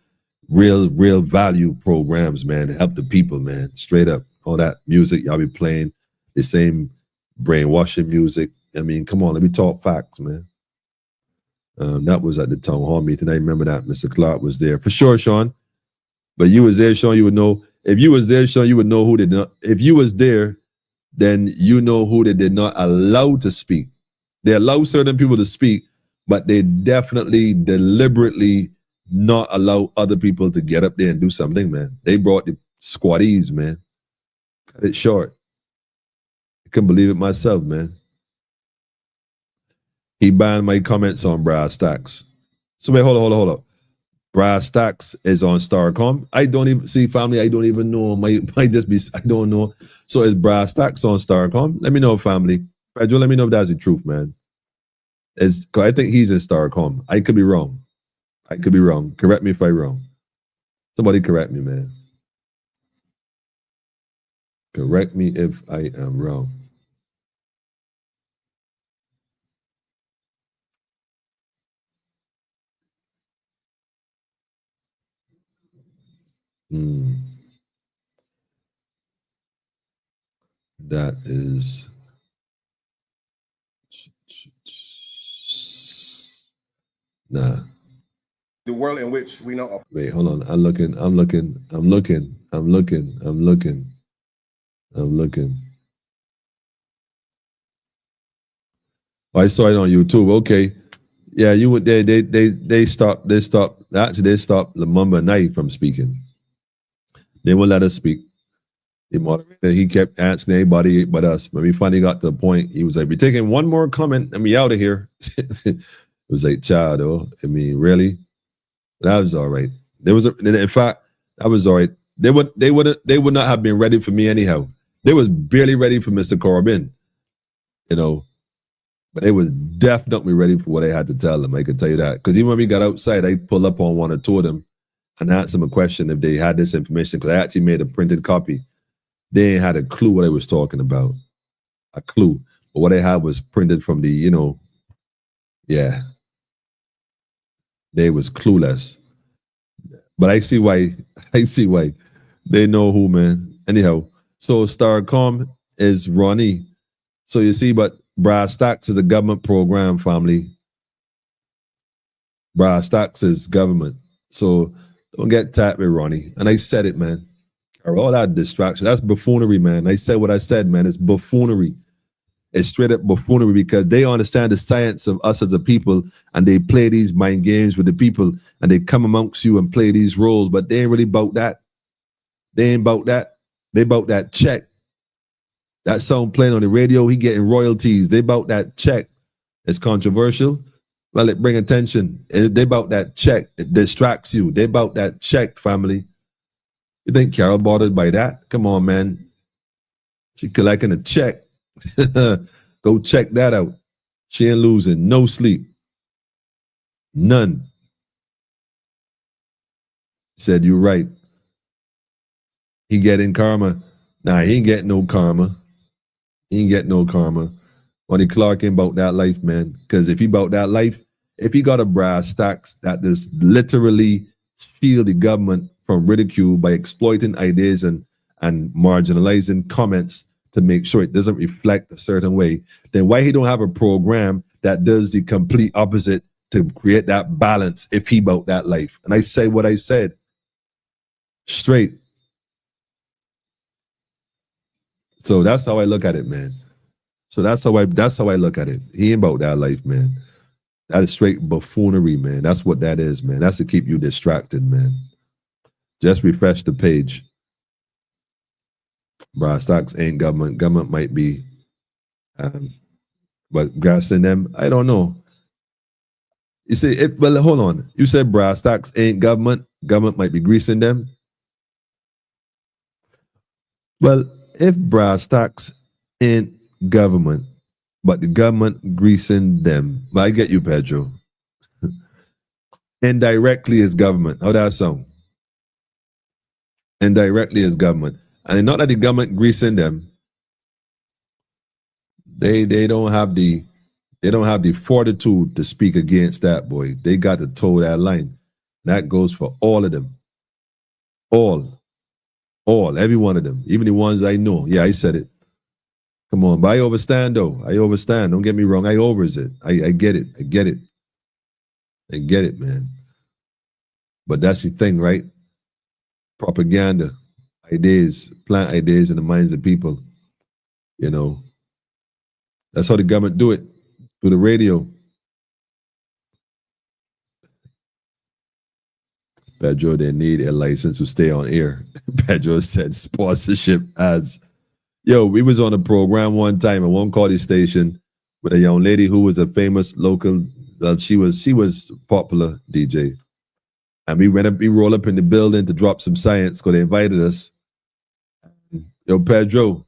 real value programs, man, to help the people, man. Straight up. All that music y'all be playing, the same brainwashing music. I mean, come on, let me talk facts, man. That was at the town hall meeting. I remember that Mr. Clark was there. For sure, Sean. But you was there, Sean, you would know. If you was there, Sean, you would know who did not. If you was there, then you know who they did not allow to speak. They allow certain people to speak, but they definitely deliberately not allow other people to get up there and do something, man. They brought the squaddies, man. Cut it short. I couldn't believe it myself, man. He banned my comments on Brass Stacks. So wait, hold on. Brass Stacks is on Starcom. I don't even see family. I don't even know. Might just be. I don't know. So is Brass Stacks on Starcom? Let me know, family. Pedro, let me know if that's the truth, man. Cause I think he's in Starcom. I could be wrong. Correct me if I'm wrong. Somebody correct me, man. Correct me if I am wrong. That is nah. The world in which we know. Wait, hold on. I'm looking. Oh, I saw it on YouTube. Okay. Yeah, you would they stopped Lumumba Knight from speaking. They wouldn't let us speak. The moderator, he kept asking anybody but us. When we finally got to the point, he was like, "We're taking one more comment and we out of here." It was like, child, though. I mean, really? That was all right. In fact, that was all right. They would not have been ready for me anyhow. They was barely ready for Mr. Corbyn, but they was definitely ready for what I had to tell them. I can tell you that. Because even when we got outside, I pulled up on one or two of them and asked them a question if they had this information, because I actually made a printed copy. They ain't had a clue what I was talking about. A clue. But what I had was printed from the, yeah. They was clueless. But I see why. They know who, man. Anyhow, so Starcom is Ronnie. So you see, but Brass Stacks is a government program, family. Brass Stacks is government. So don't get tapped with Ronnie. And I said it, man. All that distraction. That's buffoonery, man. I said what I said, man. It's buffoonery. It's straight up buffoonery because they understand the science of us as a people and they play these mind games with the people and they come amongst you and play these roles, but they ain't really about that. They ain't about that. They about that check. That song playing on the radio, he getting royalties. They about that check. It's controversial. Well, it bring attention. They about that check. It distracts you. They about that check, family. You think Carol bothered by that? Come on, man. She collecting a check. Go check that out. She ain't losing no sleep. None. Said you're right. He getting karma. Nah, he ain't getting no karma. He ain't getting no karma. Ronnie Clark ain't about that life, man. Because if he about that life, if he got a brass stacks that just literally shield the government from ridicule by exploiting ideas and marginalizing comments to make sure it doesn't reflect a certain way, then why he don't have a program that does the complete opposite to create that balance if he about that life? And I say what I said. Straight. So that's how I look at it, man. So that's how I look at it. He ain't about that life, man. That is straight buffoonery, man. That's what that is, man. That's to keep you distracted, man. Just refresh the page. Brass stocks ain't government. Government might be, but grassing them, I don't know. You say, well, hold on. You said brass stocks ain't government. Government might be greasing them. Well, if brass stocks ain't government, but the government greasing them, well, I get you, Pedro. Indirectly is government. How that sound? Indirectly is government. And not that the government greasing them, they don't have the fortitude to speak against that, boy. They got to toe that line. That goes for all of them. All, every one of them. Even the ones I know. Yeah, I said it. Come on, but I overstand though. I overstand. Don't get me wrong. I overs it. I get it. I get it. I get it, man. But that's the thing, right? Propaganda, ideas, plant ideas in the minds of people. You know, that's how the government do it, through the radio. Pedro, they need a license to stay on air. Pedro said sponsorship ads. Yo, we was on a program one time at one call station with a young lady who was a famous local. She was popular DJ, and we roll up in the building to drop some science because they invited us. Yo, Pedro,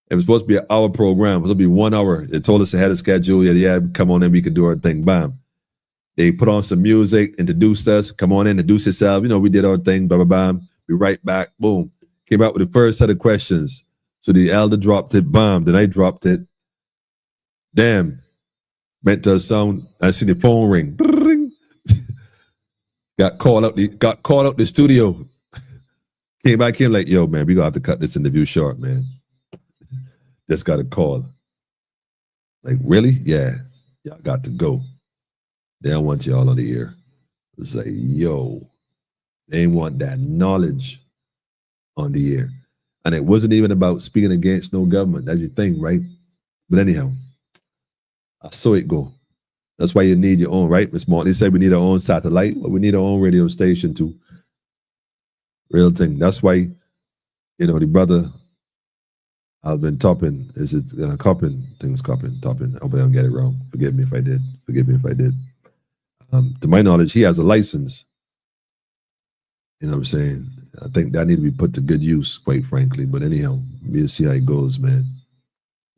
it was supposed to be an hour program. It was supposed to be 1 hour. They told us ahead of schedule. Yeah, come on in. We could do our thing. Bam. They put on some music, introduced us. Come on in, introduce yourself. You know, we did our thing. Bam, bam, bam. We right back. Boom. Came out with the first set of questions. So the elder dropped it, bam, then I dropped it. Damn. Went to a sound, I see the phone ring. Got called out the studio. Came back in like, yo, man, we gonna have to cut this interview short, man. Just got a call. Like, really? Yeah. Y'all got to go. They don't want y'all on the air. It's like, yo, they ain't want that knowledge on the air. And it wasn't even about speaking against no government. That's the thing, right? But anyhow, I saw it go. That's why you need your own, right, Miss Martin? They said we need our own satellite, but we need our own radio station too. Real thing. That's why, you know, the brother Alvin Toppin, is it Coppin? Things Coppin, Toppin. I hope I don't get it wrong. Forgive me if I did. To my knowledge, he has a license. You know what I'm saying? I think that need to be put to good use, quite frankly. But anyhow, we'll see how it goes, man.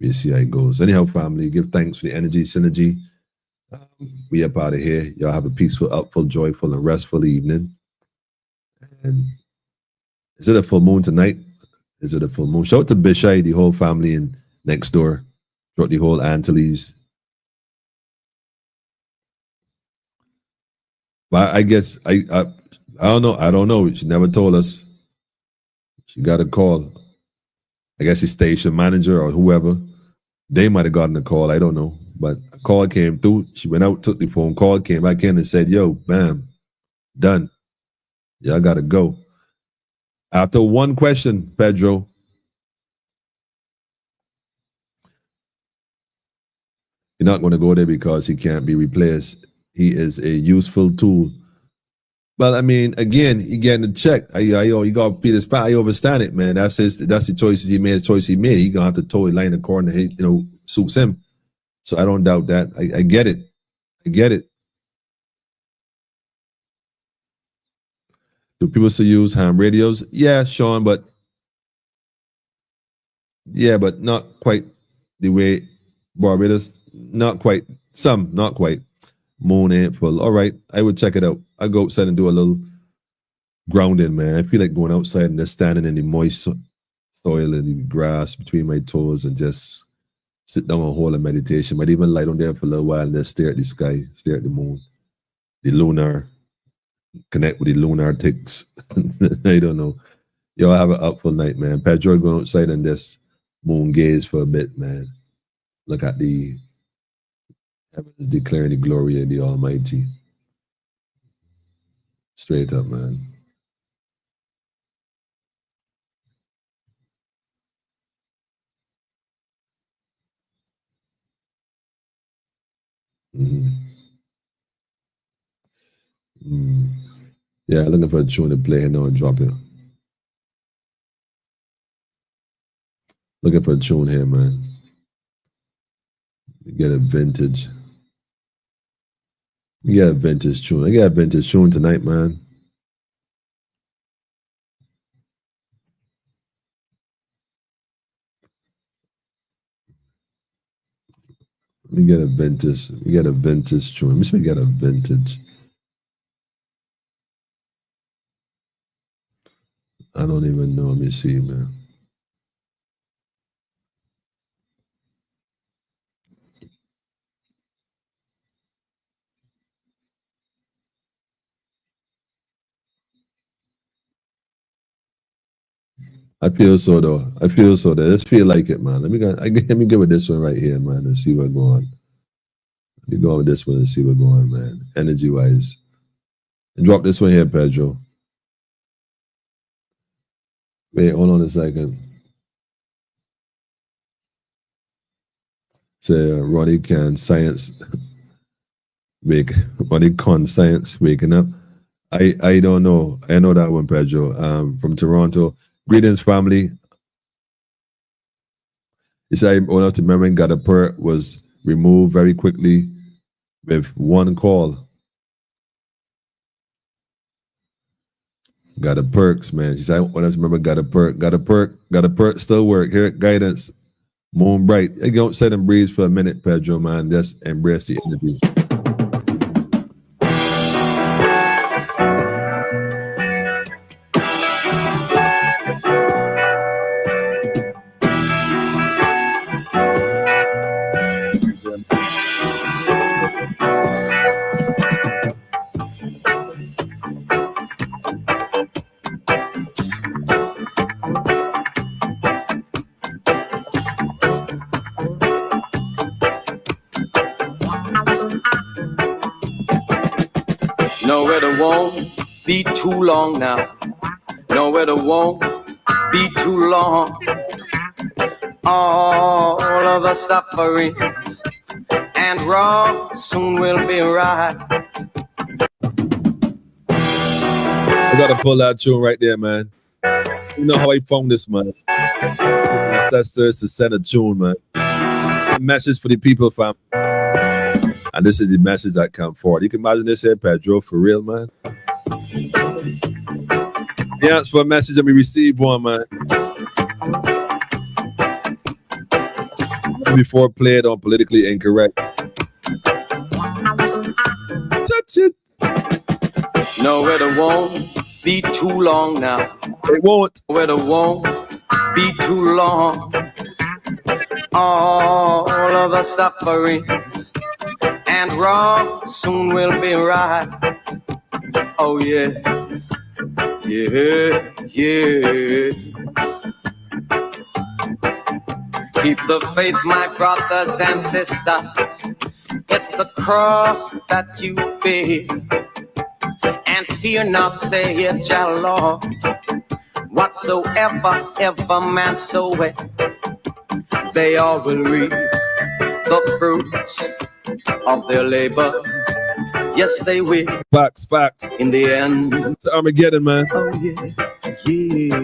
We'll see how it goes. Anyhow, family, give thanks for the energy, synergy. We up out of here. Y'all have a peaceful, upful, joyful, and restful evening. And is it a full moon tonight? Is it a full moon? Shout out to Bishai, the whole family in next door. Throughout the whole Antilles. But I guess I don't know. I don't know. She never told us. She got a call. I guess the station manager or whoever, they might have gotten a call. I don't know. But a call came through. She went out, took the phone call, came back in and said, yo, bam, done. Y'all got to go. After one question, Pedro, You're not going to go there because he can't be replaced. He is a useful tool. But I mean, again, he getting the check. You got to beat his power. I understand it, man. That's the choices he made. The choice he made. He gonna have to toe the line according to suits him. So I don't doubt that. I get it. I get it. Do people still use ham radios? Yeah, Sean, but not quite the way Barbados. Not quite. Some, not quite. Moon ain't full. All right, I would check it out. I go outside and do a little grounding, man. I feel like going outside and just standing in the moist soil and the grass between my toes and just sit down and hold a meditation. Might even lie down there for a little while and just stare at the sky, stare at the moon, the lunar, connect with the lunar ticks. I don't know. Y'all have an upful night, man. Pedro going outside and just moon gaze for a bit, man. Look at the heavens declaring the glory of the Almighty. Straight up, man. Yeah, looking for a tune to play here now and drop it. Looking for a tune here, man. You get a vintage. You got a vintage tune. I got a vintage tune tonight, man. Let me get a vintage. You get a vintage tune. Let me see if we get a vintage. I don't even know. Let me see, man. I feel so though. I feel so though. Let's feel like it, man. Let me go with this one right here, man, and see what's going on. Let me go with this one and see what's going on, man. Energy wise. And drop this one here, Pedro. Wait, hold on a second. Say Ronnie Can Science waking up. I don't know. I know that one, Pedro. From Toronto. Greetings, family. He said, I'm old enough to remember Gadapur was removed very quickly with one call. Got a perks, man. She said, I old enough to remember got a perk, still work. Here at Guidance, Moon Bright. I don't sit and breathe for a minute, Pedro, man. Just embrace the energy. Be too long now. No, it won't be too long. All of the sufferings and wrong soon will be right. I gotta pull that tune right there, man. You know how I found this, man. Ancestors to send a tune, man. A message for the people, fam. And this is the message that come forward. You can imagine this here, Pedro, for real, man. He asked for a message and we received one, man. Before played on Politically Incorrect. Touch it. No, it won't be too long now. It won't. It won't be too long. All of the sufferings and wrong soon will be right. Oh, yes. Yeah, yeah. Keep the faith, my brothers and sisters. It's the cross that you bear. And fear not, saith your Lord. Whatsoever, ever man soweth, they all will reap the fruits of their labor. Yes, they will. Facts. In the end. To Armageddon, man. Oh yeah, yeah.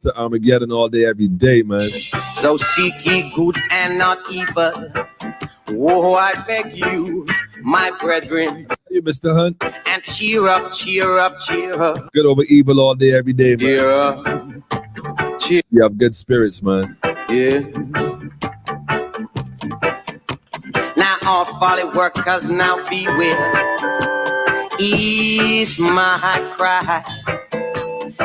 To Armageddon all day, every day, man. So seek ye good and not evil. Oh, I beg you, my brethren. You, Mr. Hunt. And cheer up, cheer up, cheer up. Good over evil all day, every day, man. Cheer up. Cheer. You have good spirits, man. Yeah. Now all folly workers now beware. Ease my cry.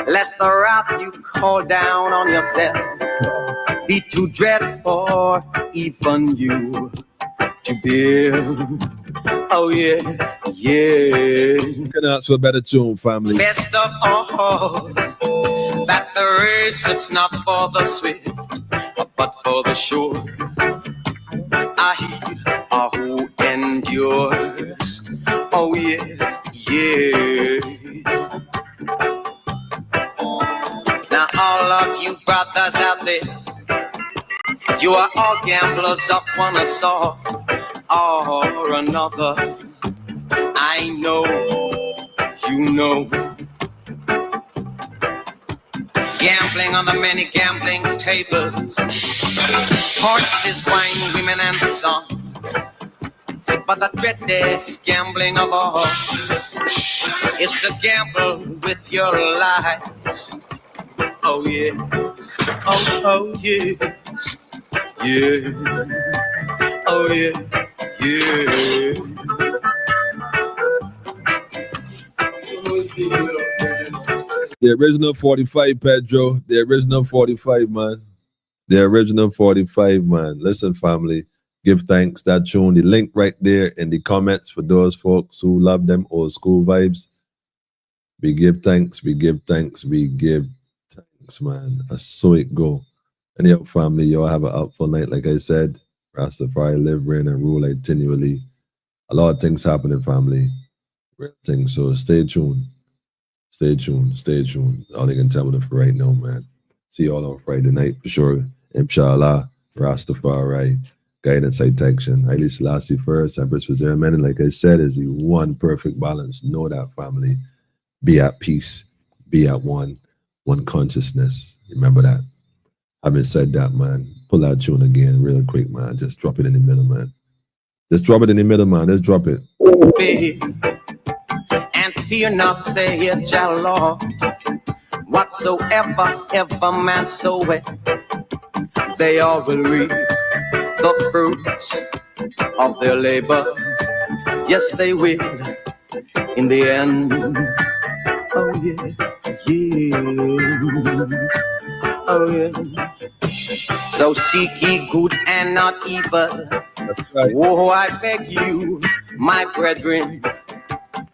Lest the wrath you call down on yourselves be too dread for even you to bear. Oh yeah, yeah. Can ask for a better tune, family. Best of all, that the race it's not for the swift, but for the sure. Who endures. Oh yeah, yeah. Now all of you brothers out there, you are all gamblers of one sort or another. I know, you know. Gambling on the many gambling tables, horses, wine, women, and song. But the dreadest gambling of all is to gamble with your lives. Oh yes, oh yes, yeah, oh yeah, yeah. The original 45, Pedro. The original 45, man. The original 45, man. Listen, family. Give thanks. That tune, the link right there in the comments for those folks who love them old school vibes. We give thanks, we give thanks, we give thanks, man. That's so it go. And yo, family, y'all have an outful night. Like I said, Rastafari live, reign, and rule continually. A lot of things happening, family. Real things. So stay tuned. Stay tuned. Stay tuned. All they can tell me for right now, man. See y'all on Friday night for sure. Inshallah, Rastafari. Guidance, protection. Haile Selassie first, Empress for zero men. And like I said, is the one perfect balance. Know that, family. Be at peace. Be at one consciousness. Remember that. Having said that, man, pull that tune again real quick, man. Just drop it in the middle, man. Just drop it in the middle, man. Let's drop it. And fear not, saith your Lord. Whatsoever ever man soweth, they all will reap the fruits of their labor. Yes, they will in the end. Oh yeah, yeah. Oh yeah. So seek ye good and not evil. Right. Oh, I beg you, my brethren,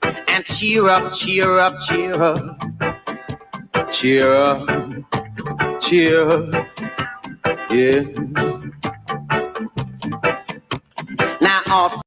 and cheer up, cheer up, cheer up, cheer up, cheer up, yeah. Now all